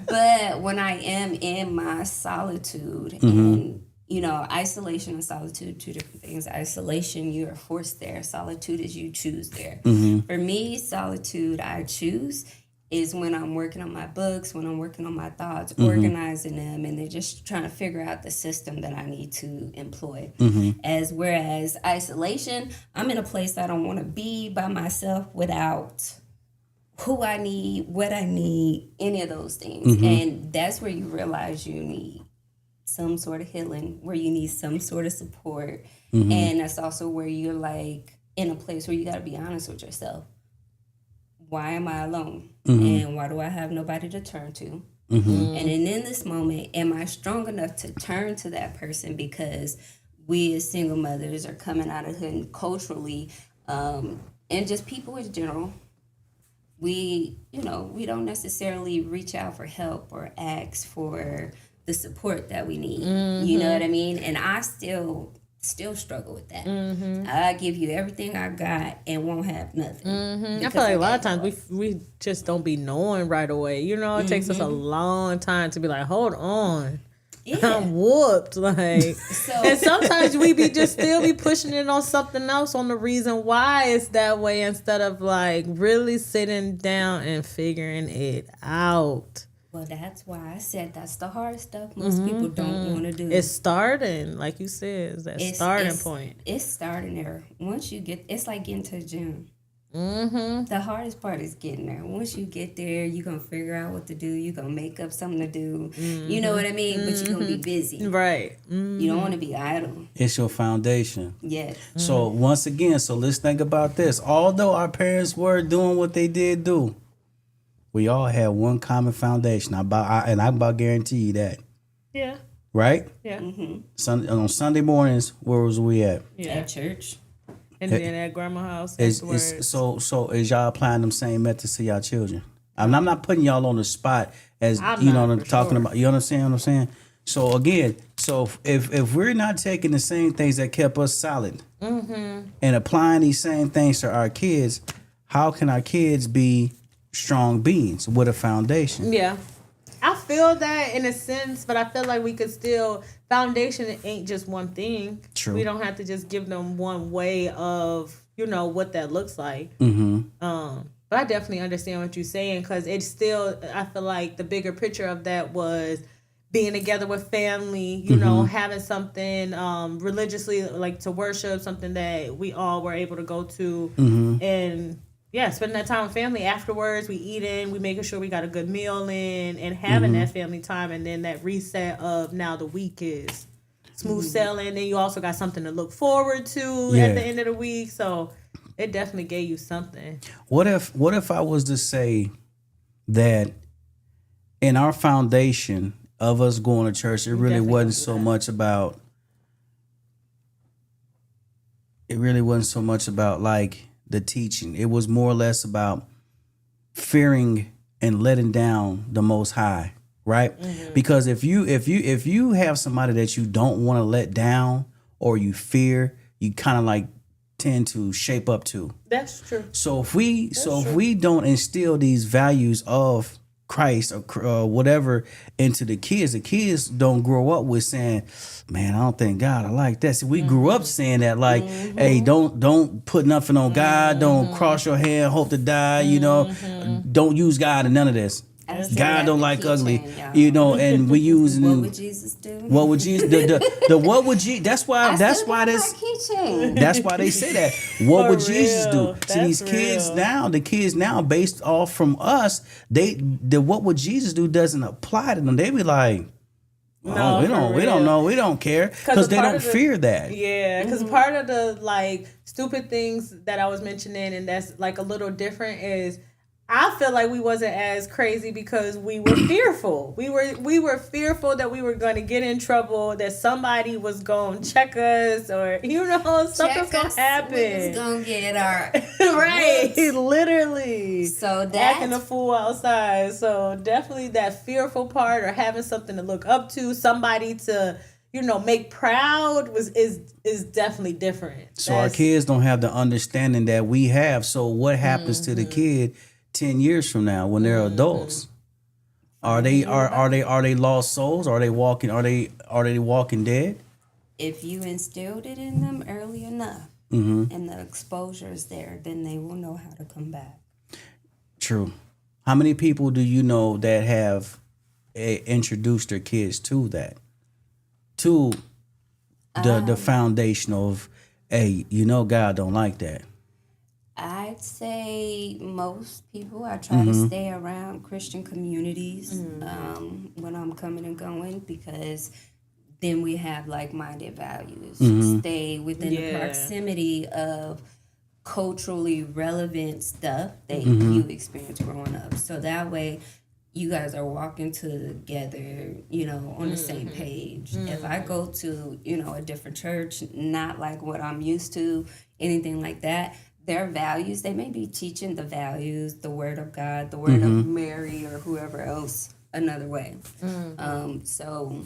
But when I am in my solitude and, you know, isolation and solitude, two different things. Isolation, you are forced there. Solitude is you choose there. For me, solitude I choose is when I'm working on my books, when I'm working on my thoughts, organizing them, and they're just trying to figure out the system that I need to employ. Whereas isolation, I'm in a place I don't want to be by myself without who I need, what I need, any of those things. And that's where you realize you need some sort of healing, where you need some sort of support. And that's also where you're like in a place where you got to be honest with yourself. Why am I alone? And why do I have nobody to turn to? And then in this moment, am I strong enough to turn to that person? Because we as single mothers are coming out of hood and culturally, and just people in general, we don't necessarily reach out for help or ask for the support that we need. You know what I mean? And I still struggle with that. I give you everything I got and won't have nothing. I feel like a lot of times we just don't be knowing right away. You know, it takes us a long time to be like, hold on. Yeah. I'm whooped. Like, and sometimes we still be pushing it on something else, on the reason why it's that way, instead of like really sitting down and figuring it out. Well, that's why I said that's the hard stuff. Most people don't want to do. It's starting, like you said, is that starting point. It's starting there. Once you get, it's like getting to the gym. The hardest part is getting there. Once you get there, you're going to figure out what to do. You're going to make up something to do. You know what I mean? But you're going to be busy. Right. You don't want to be idle. It's your foundation. Yes. So once again, let's think about this. Although our parents were doing what they did do, we all had one common foundation. I about guarantee you that. Yeah. Right? Yeah. On Sunday mornings, where was we at? Yeah. At church. And then at grandma's house. So is y'all applying them same methods to y'all children? I mean, I'm not putting y'all on the spot as you know what I'm talking about. You understand what I'm saying? So again, if we're not taking the same things that kept us solid and applying these same things to our kids, how can our kids be strong beings with a foundation? Yeah. I feel that in a sense, but I feel like we could still, foundation ain't just one thing. True. We don't have to just give them one way of, what that looks like. But I definitely understand what you're saying, because it's still, I feel like the bigger picture of that was being together with family, having something religiously, like to worship, something that we all were able to go to, and spending that time with family. Afterwards, we eating, we making sure we got a good meal in, and having that family time, and then that reset of now the week is smooth sailing. Then you also got something to look forward to Yeah. at the end of the week. So it definitely gave you something. What if I was to say that in our foundation of us going to church, it really definitely wasn't don't do so that. much about. It really wasn't so much about like the teaching. It was more or less about fearing and letting down the Most High, right? Because if you have somebody that you don't want to let down or you fear, you kind of like tend to shape up to. That's true. So if we don't instill these values of Christ or whatever into the kids don't grow up with saying, "Man, I don't think God I like that." See, we grew up saying that, like, "Hey, don't put nothing on God. Don't cross your hand, hope to die. You know, don't use God in none of this. I still God got don't the like ugly. keychain, y'all. You know." And we use What would Jesus do? what would Jesus the what would Jesus? That's why Still got this. my keychain. That's why they say that. What For would Jesus do? real. See, these That's kids real. now, the kids now, based off from us, the what would Jesus do doesn't apply to them. They be like, No, oh, we for don't real. know, we don't care, because a they part don't of the- fear that. Yeah, because part of the like stupid things that I was mentioning, and that's like a little different, is I feel like we wasn't as crazy because we were fearful. We were fearful that we were going to get in trouble, that somebody was going to check us, or something's going to happen. We was gonna get our Right, whoops. literally. So Acting a that's fool outside. So definitely that fearful part, or having something to look up to, somebody to make proud is definitely different. So our kids don't have the understanding that we have. So what happens to the kid 10 years from now when they're adults? Are they lost souls? Are they walking dead? if you instilled it in them early enough, Mm-hmm. and the exposure is there, then they will know how to come back. True. How many people do you know that have introduced their kids to that? To the foundation of, hey, God don't like that. I'd say most people, I try to stay around Christian communities when I'm coming and going, because then we have like-minded values. Stay within the proximity of culturally relevant stuff that you experienced growing up. So that way you guys are walking together, on the same page. If I go to, a different church, not like what I'm used to, anything like that, their values, they may be teaching the values, the word of God, the word of Mary, or whoever else another way. So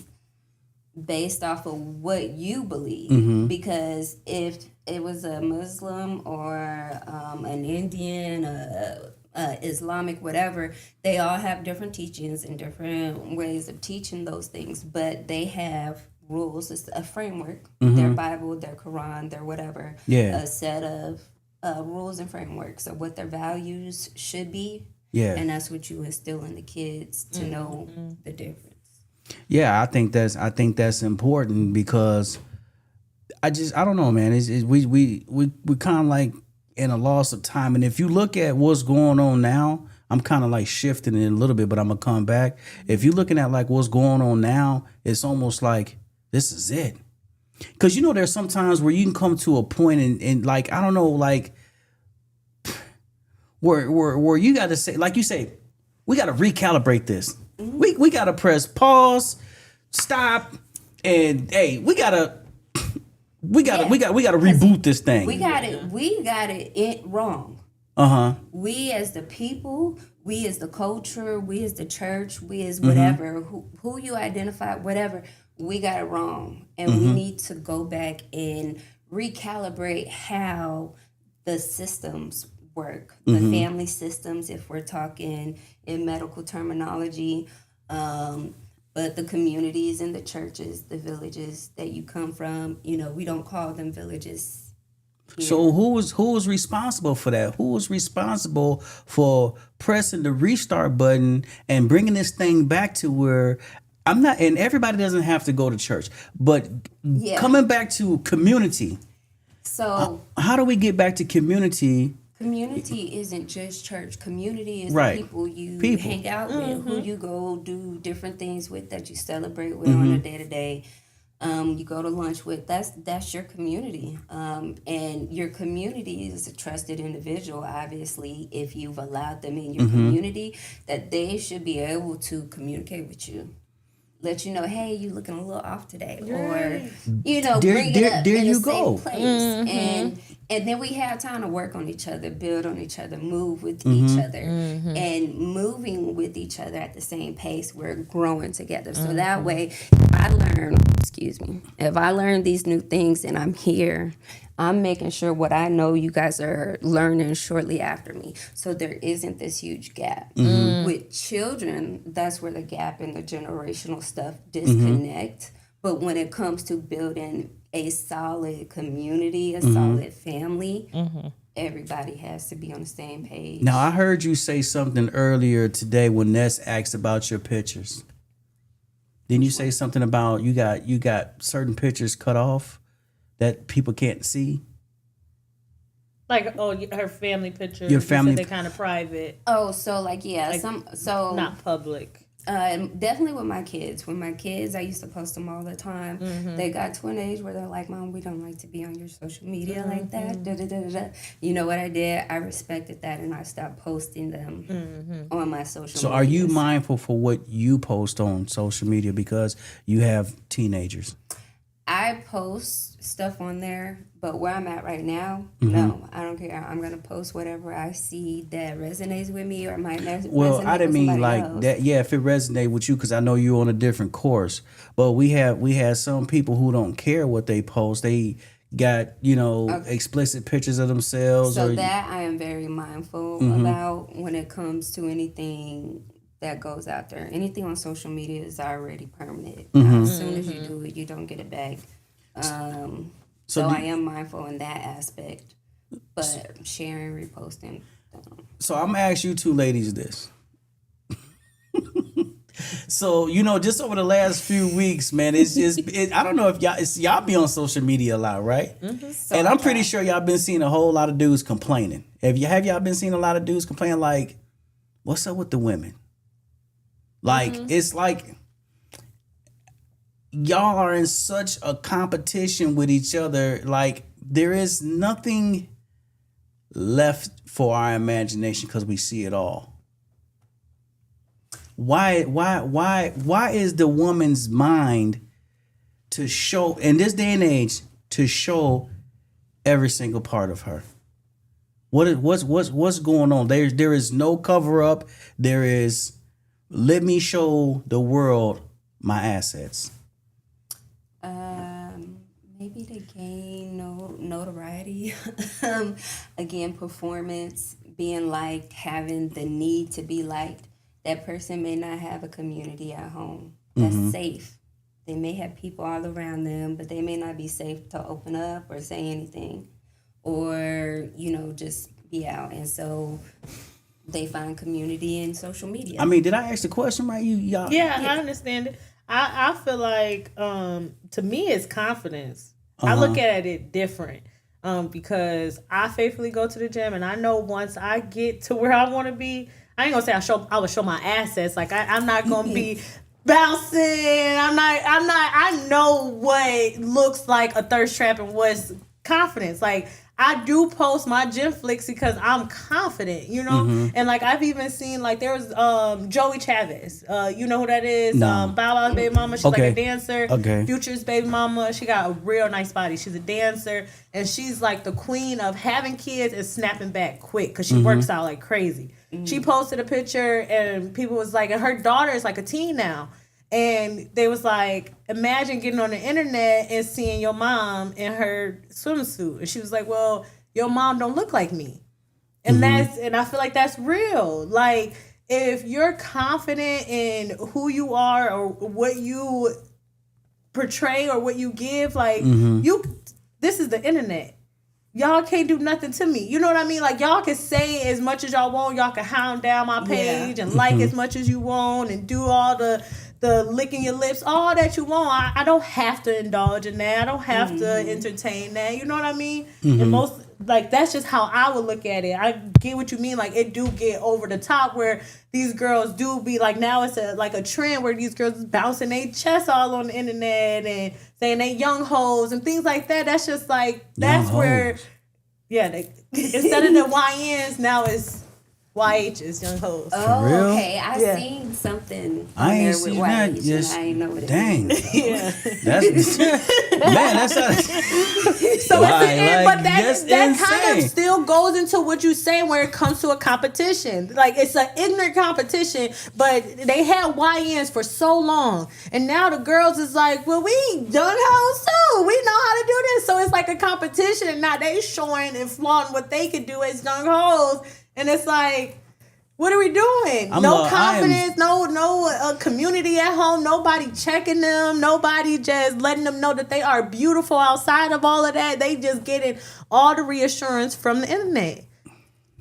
based off of what you believe, because if it was a Muslim or an Indian, Islamic, whatever, they all have different teachings and different ways of teaching those things, but they have rules. It's a framework, their Bible, their Quran, their whatever, a set of rules and frameworks of what their values should be. And that's what you instill in the kids to know the difference. Yeah, I think that's important, because I don't know, man. We kind of like in a loss of time. And if you look at what's going on now, I'm kind of like shifting it a little bit, but I'm gonna come back. If you're looking at like what's going on now, it's almost like this is it. Because there's some times where you can come to a point and like, I don't know, like where you got to say, like you say, we got to recalibrate this. We got to press pause, stop, and hey, we got to reboot this thing. We got it wrong. We as the people, we as the culture, we as the church, we as whatever, who you identify, whatever, we got it wrong. And we need to go back and recalibrate how the systems work, the family systems, if we're talking in medical terminology, but the communities and the churches, the villages that you come from, we don't call them villages here. So who is responsible for that? Who is responsible for pressing the restart button and bringing this thing back to where I'm not, and everybody doesn't have to go to church, but coming back to community. So how do we get back to community? Community isn't just church. Community is Right. the people you People. hang out with, who you go do different things with, that you celebrate with on a day-to-day. you go to lunch with, that's your community. And your community is a trusted individual, obviously, if you've allowed them in your community, that they should be able to communicate with you. Let you know, hey, you looking a little off today, or bring it up in the same place, and then we have time to work on each other, build on each other, move with each other, and moving with each other at the same pace. We're growing together, so that way, if I learn these new things and I'm here, I'm making sure what I know you guys are learning shortly after me. So there isn't this huge gap. With children, that's where the gap in the generational stuff disconnect. But when it comes to building a solid community, a solid family, everybody has to be on the same page. Now, I heard you say something earlier today when Ness asked about your pictures. Didn't you say something about you got certain pictures cut off that people can't see? Like, her family pictures. Your family, they're kind of private. Oh, so not public. Definitely with my kids. With my kids, I used to post them all the time. They got to an age where they're like, Mom, we don't like to be on your social media like that. Da, da, da, da, da. You know what I did? I respected that, and I stopped posting them on my social media. So are you mindful for what you post on social media because you have teenagers? I post stuff on there, but where I'm at right now, no, I don't care. I'm gonna post whatever I see that resonates with me or might resonate. Well, I didn't mean like else. that. Yeah, if it resonates with you, because I know you're on a different course. But we have some people who don't care what they post. They got explicit pictures of themselves. So that I am very mindful about when it comes to anything that goes out there. Anything on social media is already permanent. As soon as you do it, you don't get it back. So I am mindful in that aspect, but sharing, reposting. So I'm gonna ask you two ladies this. So just over the last few weeks, man, I don't know if y'all be on social media a lot, right? So and I'm pretty sure y'all been seeing a whole lot of dudes complaining. Have y'all been seeing a lot of dudes complaining like, what's up with the women? Like it's like y'all are in such a competition with each other. Like there is nothing left for our imagination because we see it all. Why is the woman's mind to show in this day and age to show every single part of her? What's going on? There is no cover up. There is, let me show the world my assets. Maybe to gain notoriety. Again, performance, being liked, having the need to be liked. That person may not have a community at home that's safe. They may have people all around them, but they may not be safe to open up or say anything or, just be out. And so they find community in social media. I mean, did I ask the question right? Y'all? Yeah, I understand it. I feel like, to me, it's confidence. I look at it different because I faithfully go to the gym, and I know once I get to where I want to be, I ain't gonna say I would show my assets. Like I'm not gonna be bouncing. I know what looks like a thirst trap and what's confidence. Like I do post my gym flicks because I'm confident, And like I've even seen like there was Joey Chavez. You know who that is? No. Bow Wow's baby mama. She's like a dancer. Okay. Future's baby mama. She got a real nice body. She's a dancer, and she's like the queen of having kids and snapping back quick because she works out like crazy. She posted a picture and people was like, and her daughter is like a teen now. And they was like, imagine getting on the internet and seeing your mom in her swimsuit. And she was like, well, your mom don't look like me. And and I feel like that's real. Like if you're confident in who you are or what you portray or what you give, like this is the internet. Y'all can't do nothing to me. You know what I mean? Like, y'all can say as much as y'all want. Y'all can hound down my page and like as much as you want and do all the licking your lips, all that you want. I don't have to indulge in that. I don't have to entertain that. You know what I mean? And like that's just how I would look at it. I get what you mean. Like it do get over the top where these girls do be like, now it's a trend where these girls is bouncing their chest all on the internet and saying they young hoes and things like that. That's just like that's where instead of the YNs now it's YHs, young hoes. Oh, real? okay. I seen something I ain't there with seen white that. age, Just and I ain't know what it dang. means. Yeah. That's man. That's not. So Like, but that's that kind insane. of still goes into what you're saying where it comes to a competition. Like it's an ignorant competition, but they had YNs for so long, and now the girls is like, well, we done hoes too. We know how to do this, so it's like a competition, and now they showing and flaunting what they could do as young hoes, and it's like. What are we doing? No confidence, no community at home, nobody checking them, nobody just letting them know that they are beautiful outside of all of that. They just getting all the reassurance from the internet.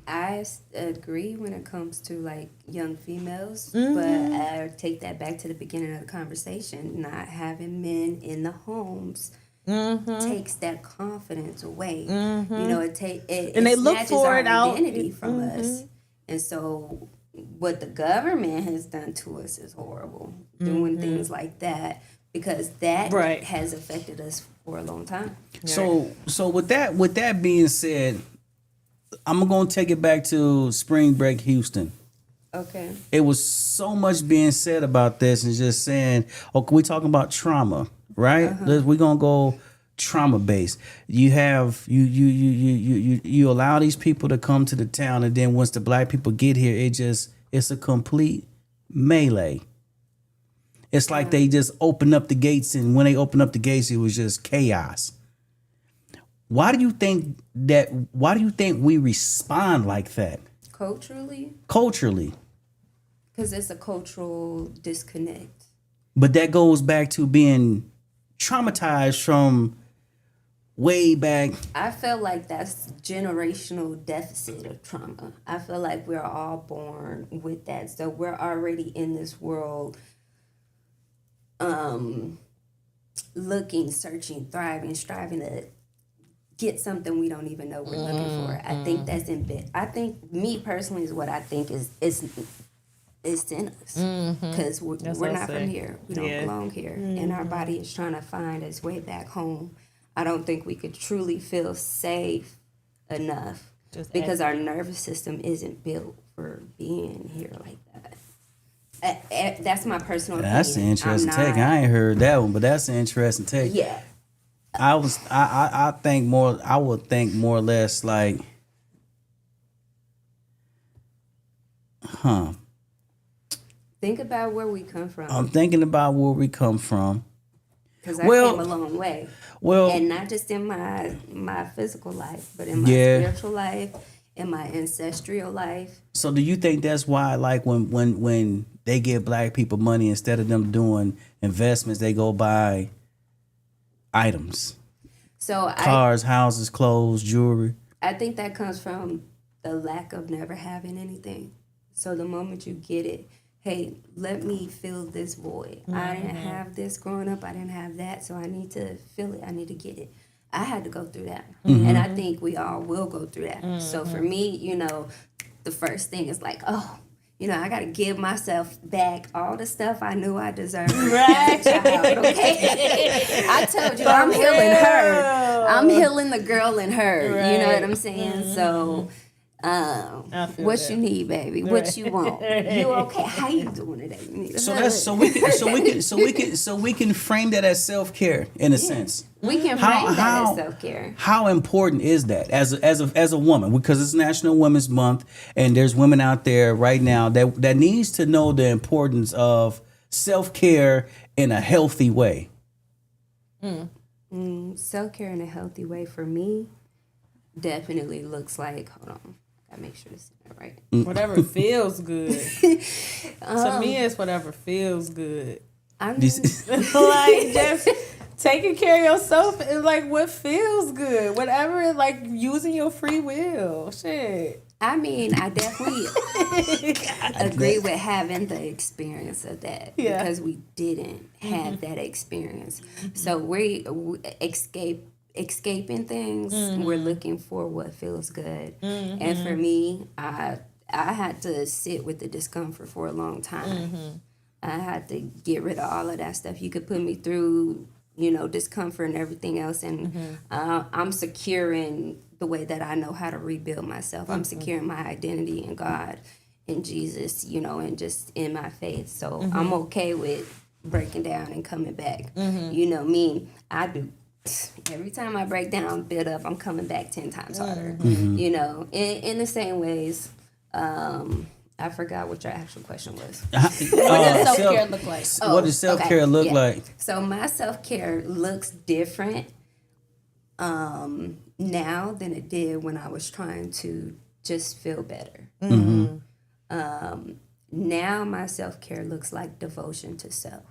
I agree when it comes to like young females, but I take that back to the beginning of the conversation. Not having men in the homes takes that confidence away. You know, it they look snatches for our it out. identity from us. And so, what the government has done to us is horrible. Doing things like that because that has affected us for a long time. So with that being said, I'm gonna take it back to spring break Houston. Okay. It was so much being said about this and just saying, okay, we talking about trauma, right? We're gonna go trauma based. You have you allow these people to come to the town, and then once the black people get here, it's a complete melee. It's like they just open up the gates, and when they open up the gates, it was just chaos. Why do you think we respond like that? Culturally, because it's a cultural disconnect. But that goes back to being traumatized from way back. I feel like that's generational deficit of trauma. I feel like we're all born with that. So we're already in this world looking, searching, thriving, striving to get something we don't even know we're looking for. I think that's in bit. I think me personally is what I think is it's in us because we're not from here. We don't belong here, and our body is trying to find its way back home. I don't think we could truly feel safe enough because our nervous system isn't built for being here like that. That's my personal opinion. That's an interesting take. I ain't heard that one, but that's an interesting take. Yeah. I would think more or less like, Think about where we come from. I'm thinking about where we come from. Because I came a long way. Well, and not just in my physical life, but in my spiritual life, in my ancestral life. So do you think that's why, like, when they give black people money, instead of them doing investments, they go buy items? So cars, houses, clothes, jewelry. I think that comes from the lack of never having anything. So the moment you get it, hey, let me fill this void. I didn't have this growing up. I didn't have that. So I need to fill it. I need to get it. I had to go through that. And I think we all will go through that. So for me, the first thing is like, I got to give myself back all the stuff I knew I deserved. Right. Child, okay? I told you, I'm healing her. I'm healing the girl in her. Right. You know what I'm saying? So... what you need, baby? Right. What you want? You okay? How you doing today? So we can frame that as self-care in a sense. We can frame that as self-care. How important is that as a woman? Because it's National Women's Month, and there's women out there right now that needs to know the importance of self-care in a healthy way. Self-care in a healthy way for me definitely looks like, hold on, gotta make sure this is right. Whatever feels good. To me, it's whatever feels good. Like just taking care of yourself is like what feels good. Whatever, like using your free will. Shit. I mean, I definitely agree with having the experience of that because we didn't have that experience. So we escaping things. We're looking for what feels good. And for me, I had to sit with the discomfort for a long time. I had to get rid of all of that stuff. You could put me through, discomfort and everything else, and I'm secure in the way that I know how to rebuild myself. I'm secure in my identity in God, in Jesus, and just in my faith. So I'm okay with breaking down and coming back. You know me, I do. Every time I break down, build up, I'm coming back 10 times harder. In the same ways. I forgot what your actual question was. What does self-care look like? What does self-care look like? So my self-care looks different now than it did when I was trying to just feel better. Now my self-care looks like devotion to self.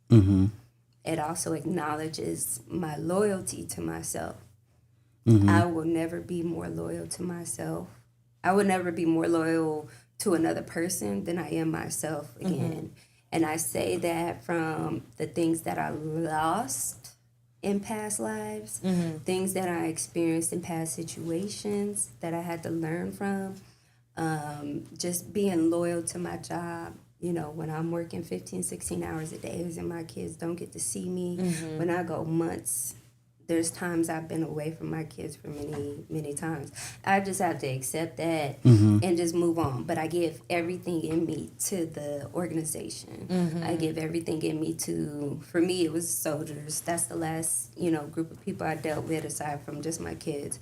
It also acknowledges my loyalty to myself. I will never be more loyal to myself. I would never be more loyal to another person than I am myself again. And I say that from the things that I lost in past lives, things that I experienced in past situations that I had to learn from, just being loyal to my job. When I'm working 15, 16 hours a day and my kids don't get to see me, when I go months, there's times I've been away from my kids for many, many times. I just have to accept that and just move on. But I give everything in me to the organization. I give everything in me for me, it was soldiers. That's the last, group of people I dealt with aside from just my kids.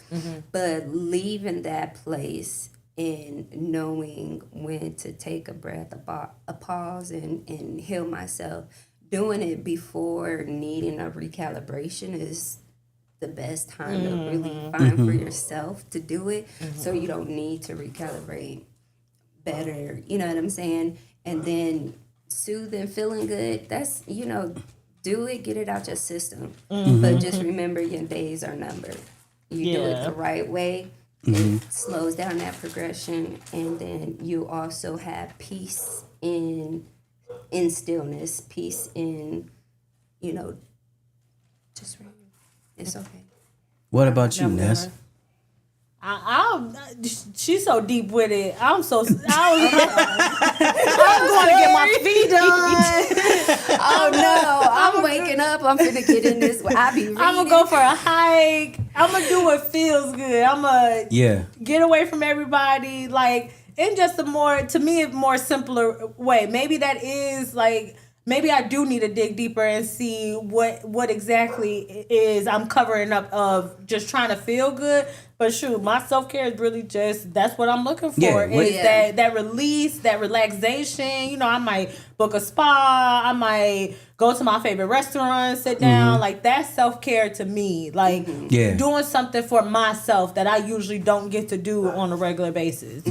But leaving that place and knowing when to take a breath, a pause, and heal myself, doing it before needing a recalibration is the best time to really find for yourself to do it, so you don't need to recalibrate better. You know what I'm saying? And then soothing, feeling good, that's, do it, get it out your system. But just remember your days are numbered. You do it the right way, it slows down that progression, and then you also have peace in stillness, peace in, just it's okay. What about you, Ness? She's so deep with it. I'm going to get my feet done. Oh no, I'm waking up. I'm finna get in this. I be reading. I'm gonna go for a hike. I'm gonna do what feels good. I'm gonna get away from everybody. Like, in just a more simpler way. Maybe that is like. Maybe I do need to dig deeper and see what exactly is I'm covering up of just trying to feel good. But shoot, my self-care is really just, that's what I'm looking for. That release, that relaxation. I might book a spa. I might go to my favorite restaurant, sit down. Like, that's self-care to me. Like, doing something for myself that I usually don't get to do on a regular basis.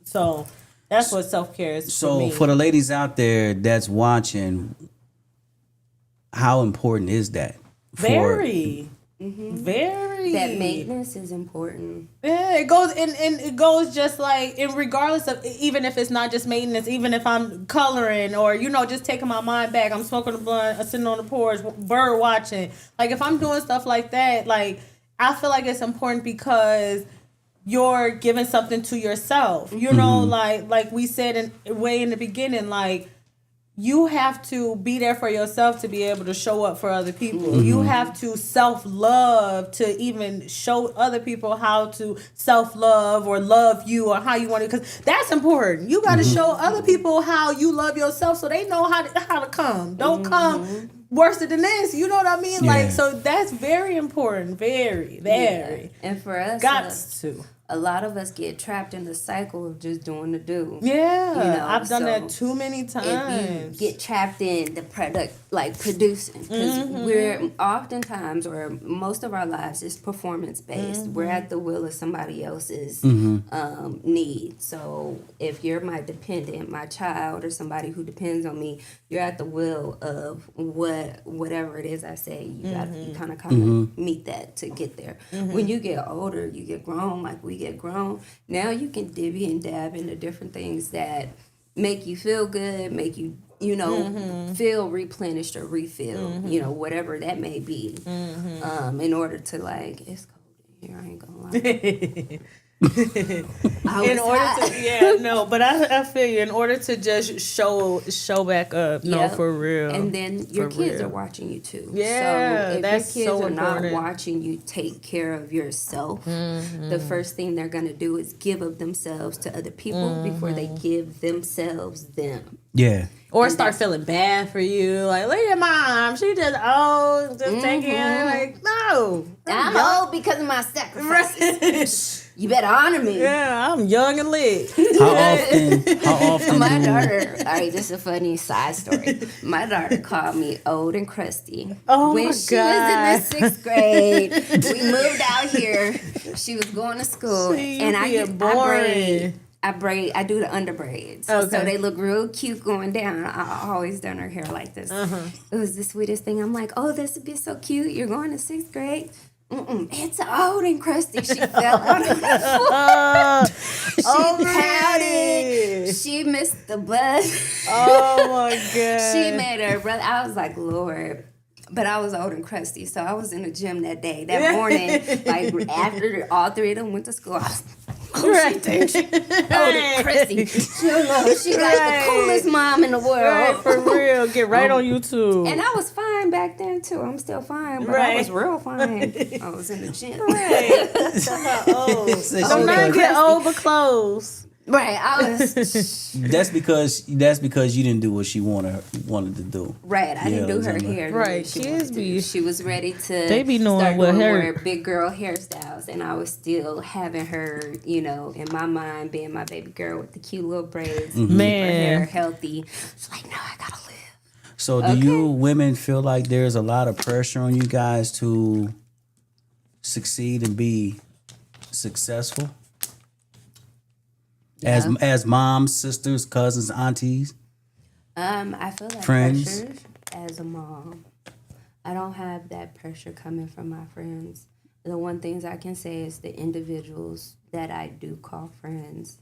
So... That's what self-care is for me. So for the ladies out there that's watching, how important is that? Very. Very. That maintenance is important. Yeah, it goes and it goes just like, and regardless of, even if it's not just maintenance, even if I'm coloring or, just taking my mind back, I'm smoking a blunt, sitting on the porch, bird watching. Like, if I'm doing stuff like that, like, I feel like it's important because you're giving something to yourself, like we said way in the beginning, like, you have to be there for yourself to be able to show up for other people. You have to self-love to even show other people how to self-love or love you or how you want to, because that's important. You got to show other people how you love yourself so they know how to come. Don't come worse than this. You know what I mean? Like, so that's very important. Very, very. And for us, a lot of us get trapped in the cycle of just doing the do. Yeah, I've done that too many times. If you get trapped in the product, like producing, because we're oftentimes, or most of our lives, is performance based. We're at the will of somebody else's need. So if you're my dependent, my child, or somebody who depends on me, you're at the will of whatever it is I say. You kind of meet that to get there. When you get older, you get grown, like we get grown. Now you can divvy and dab into different things that make you feel good, make you you know, feel replenished or refilled, you know, whatever that may be, in order to like, it's cold in here, I ain't gonna lie. In order to, but I feel you. In order to just show back up, no, Yep. for real. And then your For kids real. are watching you too. Yeah, so if that's your kids so are important. not watching you take care of yourself, the first thing they're gonna do is give of themselves to other people before they give themselves them. Yeah. Or start feeling bad for you. Like, look at mom. She just old, just taking it. Like, no. I'm old because of my sacrifices. You better honor me. Yeah, I'm young and lit. How often My do daughter, all right, this is a funny side story. My daughter called me old and crusty. Oh, when my she God. was in the 6th grade, we moved out here. She was going to school, See, you and I being boring. I do the under braids. Okay. So they look real cute going down. I always done her hair like this. It was the sweetest thing. I'm like, oh, this would be so cute. You're going to 6th grade. It's old and crusty. She fell on the floor. She pouted. She missed the bus. Oh my God. She made her brother. I was like, Lord. But I was old and crusty, so I was in the gym that day, that morning. Like after all three of them went to school, I was Right. she thinks she old and crusty. She like the coolest mom in the world. Right, for real. Get right on YouTube. And I was fine back then too. I'm still fine, but Right. I was real fine. I was in the gym. Right. Oh. So Don't that- not get old but close. Right, I was That's because you didn't do what she wanted to do. right. I didn't do her hair. the way Right, she kids wanted to. be- She was ready to. They be knowing start what doing hurt. more big girl hairstyles, and I was still having her, you know, in my mind, being my baby girl with the cute little braids, keep her hair Man. healthy. It's like, no, I gotta live. So do you women feel like there's a lot of pressure on you guys to succeed and be successful? As moms, sisters, cousins, aunties? I feel that Friends. pressure as a mom. I don't have that pressure coming from my friends. The one things I can say is the individuals that I do call friends,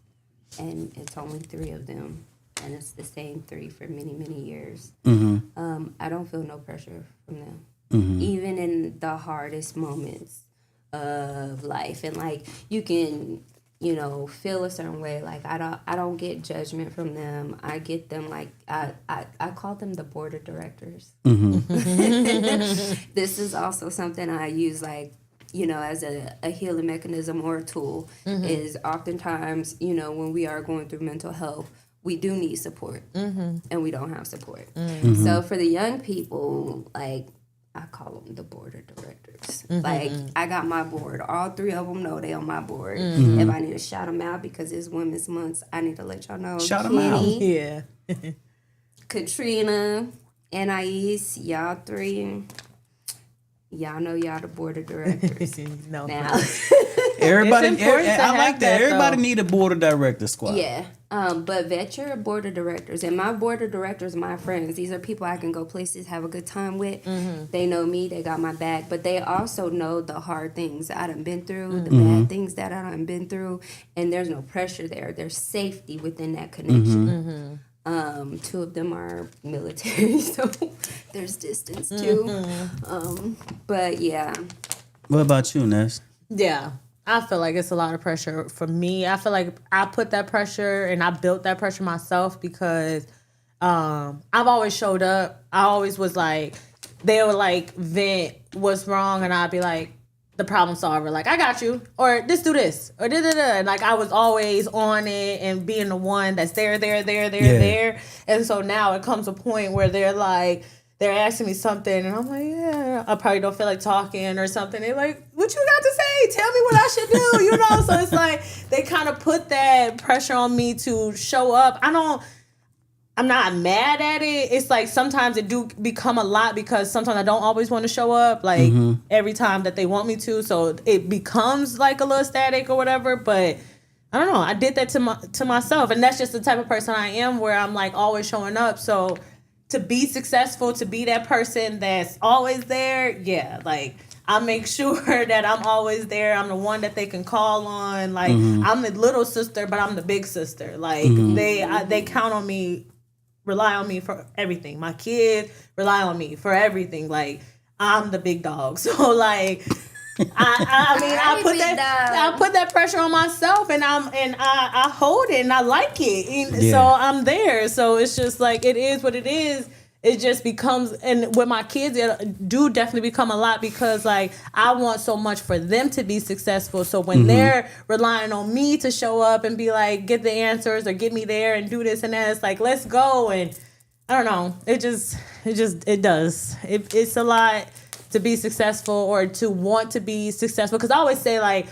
and it's only 3 of them, and it's the same 3 for many, many years. I don't feel no pressure from them, even in the hardest moments of life. And like you can, you know, feel a certain way. Like I don't get judgment from them. I get them like I call them the board of directors. This is also something I use, like, you know, as a healing mechanism or a tool. Is oftentimes, you know, when we are going through mental health, we do need support, and we don't have support. So for the young people, like, I call them the board of directors. Like, I got my board. All 3 of them know they on my board. If I need to shout them out because it's Women's Month, I need to let y'all know. Shout 'em out. Kenny, Yeah. Katrina, Anais, y'all 3. Y'all know y'all the board of directors. No. Now, Everybody, It's important to I have like that. that, Everybody though. need a board of director squad. yeah. But vet your board of directors. And my board of directors, my friends, these are people I can go places, have a good time with. They know me, they got my back. But they also know the hard things I done been through, the bad things that I done been through. And there's no pressure there. There's safety within that connection. 2 of them are military, so there's distance too. But yeah. What about you, Ness? Yeah. I feel like it's a lot of pressure for me. I feel like I put that pressure and I built that pressure myself because I've always showed up. I always was like, they would like vent what's wrong and I'd be like, the problem solver, like, I got you, or just do this, or da-da-da. And like, I was always on it and being the one that's there. And so now it comes a point where they're asking me something and I'm like, yeah, I probably don't feel like talking or something. They're like, what you got to say? Tell me what I should do, you know? So it's like, they kind of put that pressure on me to show up. I'm not mad at it. It's like sometimes it do become a lot because sometimes I don't always want to show up like every time that they want me to. So it becomes like a little static or whatever. But I don't know. I did that to myself. And that's just the type of person I am where I'm like always showing up. So to be successful, to be that person that's always there, yeah, like I make sure that I'm always there. I'm the one that they can call on. Like I'm the little sister, but I'm the big sister. Like they count on me rely on me for everything. My kids rely on me for everything. Like, I'm the big dog. So like I put that pressure on myself, and I hold it and I like it. So I'm there. So it's just like, it is what it is. It just becomes, and with my kids, it do definitely become a lot, because like I want so much for them to be successful. So when they're relying on me to show up and be like, get the answers or get me there and do this and that, it's like, let's go. And I don't know. It does. It's a lot to be successful, or to want to be successful. Because I always say, like,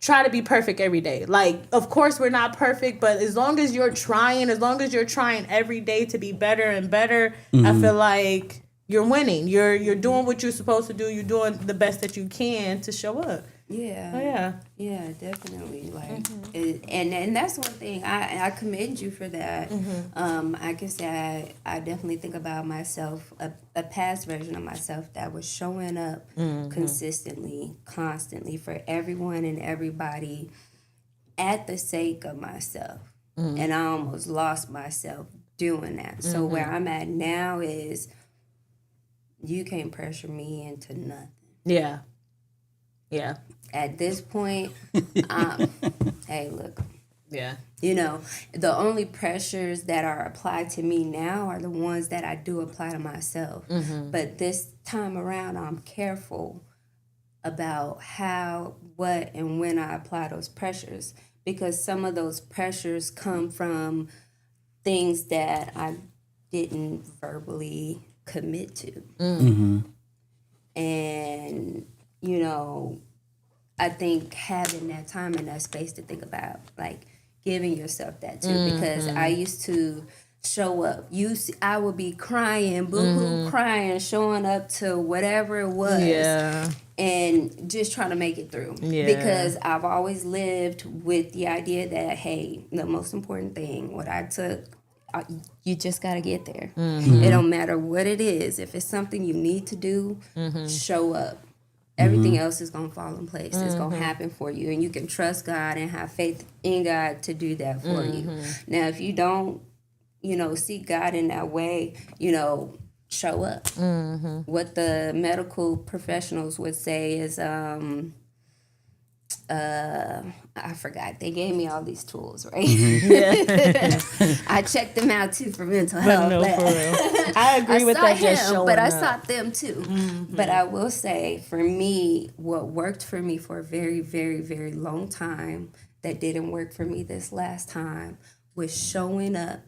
try to be perfect every day. Like, of course we're not perfect, but as long as you're trying every day to be better and better, I feel like you're winning. You're doing what you're supposed to do. You're doing the best that you can to show up. Yeah. Yeah, definitely. Like, and that's one thing I commend you for that. I can say I definitely think about myself, a past version of myself that was showing up consistently, constantly for everyone and everybody at the sake of myself. And I almost lost myself doing that. So where I'm at now is, you can't pressure me into nothing. Yeah. At this point, hey, look. Yeah. You know, the only pressures that are applied to me now are the ones that I do apply to myself. But this time around, I'm careful about how, what, and when I apply those pressures, because some of those pressures come from things that I didn't verbally commit to. And, you know, I think having that time and that space to think about, like, giving yourself that too, because I used to show up. I would be crying, boo-hoo, crying, showing up to whatever it was, and just trying to make it through. Because I've always lived with the idea that, hey, the most important thing, what I took, you just got to get there. It don't matter what it is. If it's something you need to do, show up. Everything else is going to fall in place. It's going to happen for you. And you can trust God and have faith in God to do that for you. Now, if you don't, you know, seek God in that way, you know, show up. What the medical professionals would say is, I forgot. They gave me all these tools, right? I checked them out too for mental health. No, for real. I agree with that. Just showing but I up. sought them too. But I will say, for me, what worked for me for a very, very, very long time that didn't work for me this last time was showing up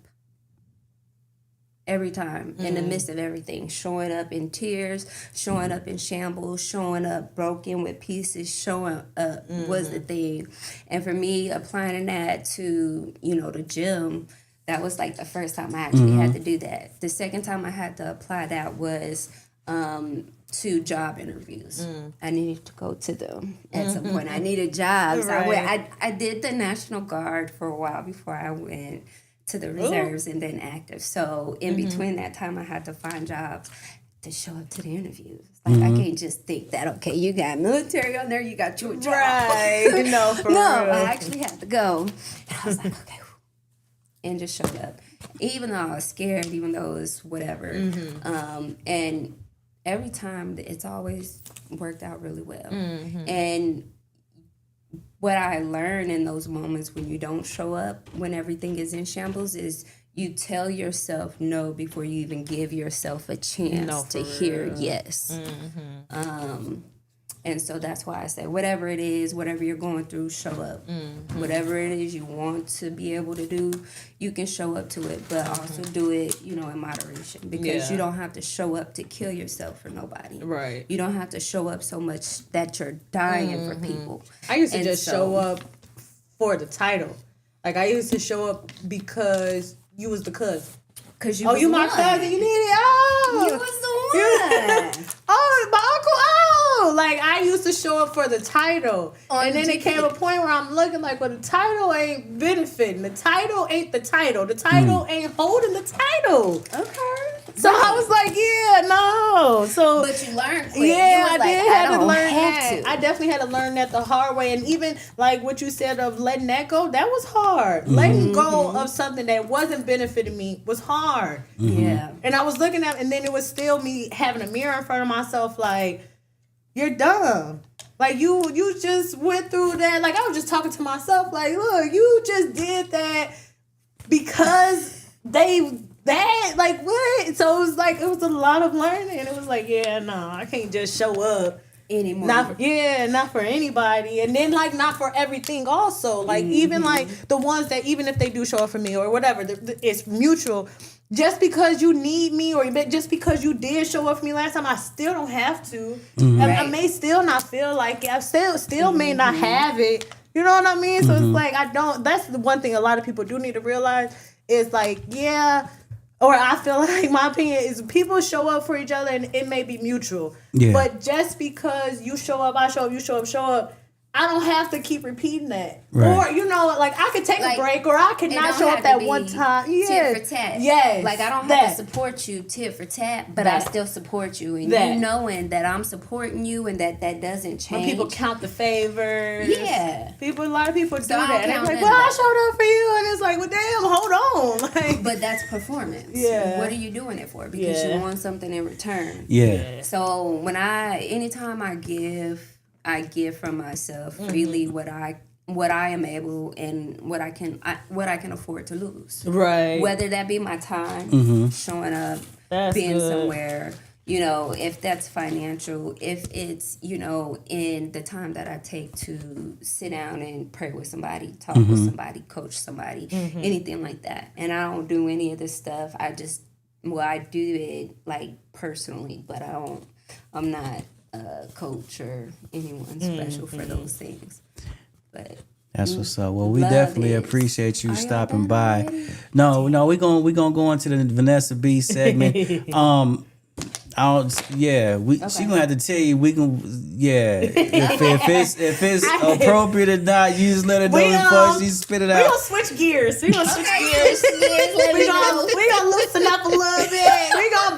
every time, in the midst of everything, showing up in tears, showing up in shambles, showing up broken with pieces, showing up was the thing. And for me, applying that to, you know, the gym, that was like the first time I actually had to do that. The second time I had to apply that was to job interviews. I needed to go to them at some point. I needed jobs. Right. I did the National Guard for a while before I went to the reserves and then active. So in between that time, I had to find jobs to show up to the interviews. Like, I can't just think that, okay, you got military on there, you got your job. Right. No, for real. I actually had to go. And I was like, okay. And just showed up. Even though I was scared, even though it was whatever. And every time, it's always worked out really well. And what I learned in those moments when you don't show up, when everything is in shambles, is you tell yourself no before you even give yourself a chance to hear yes. And so that's why I say, whatever it is, whatever you're going through, show up. Whatever it is you want to be able to do, you can show up to it, but also do it, you know, in moderation, because you don't have to show up to kill yourself for nobody. Right. You don't have to show up so much that you're dying for people. I used to show up for the title. Like, I used to show up because you was the cousin. Cause you You my cousin, you need it. Oh, you was the one. Oh, my uncle. Oh, like, I used to show up for the title, and then it came a point where I'm looking like, well, the title ain't benefiting. The title ain't the title. The title ain't holding the title. Okay. So I was like, yeah, no. So But you learned quick. yeah, You was I did have to learn that. to. I definitely had to learn that the hard way. And even like what you said of letting that go, that was hard. Letting go of something that wasn't benefiting me was hard. Yeah. And I was looking at, and then it was still me having a mirror in front of myself, like, you're dumb. Like you just went through that. Like I was just talking to myself, like, look, you just did that because that, like, what? So it was a lot of learning. It was like, yeah, no, I can't just show up Anymore. not for anybody, and then like not for everything also, like even like the ones that even if they do show up for me or whatever, it's mutual. Just because you need me or just because you did show up for me last time, I still don't have to. I may still not feel like it. I still may not have it. You know what I mean? So it's like that's the one thing a lot of people do need to realize is like, yeah. Or I feel like my opinion is people show up for each other and it may be mutual. Yeah. But just because you show up, I show up, you show up, I don't have to keep repeating that. Right. Or, you know, like I could take a break or I could not show up that one time. Yeah. Tit for tat. Yes. Like I don't have to support you tit for tat, but I still support you. And you knowing that I'm supporting you and that doesn't change. When people count the favors. Yeah. A lot of people do that. And they're like, well, I showed up for you. And it's like, well, damn, hold on. Like, but that's performance. Yeah. What are you doing it for? Because you want something in return. Yeah. So anytime I give from myself freely what I am able and what I can afford to lose. Right. Whether that be my time, showing up, being somewhere, you know, if that's financial, if it's, you know, in the time that I take to sit down and pray with somebody, talk with somebody, coach somebody, anything like that. And I don't do any of this stuff. I do it like personally, but I'm not a coach or anyone special for those things. But that's what's up. Well, we definitely appreciate you stopping by. Already? No, we're gonna go into the Vanessa B segment. She gonna have to tell you. If it's appropriate or not, you just let her know before she spit it out. We gonna switch gears. We gonna loosen up a little bit.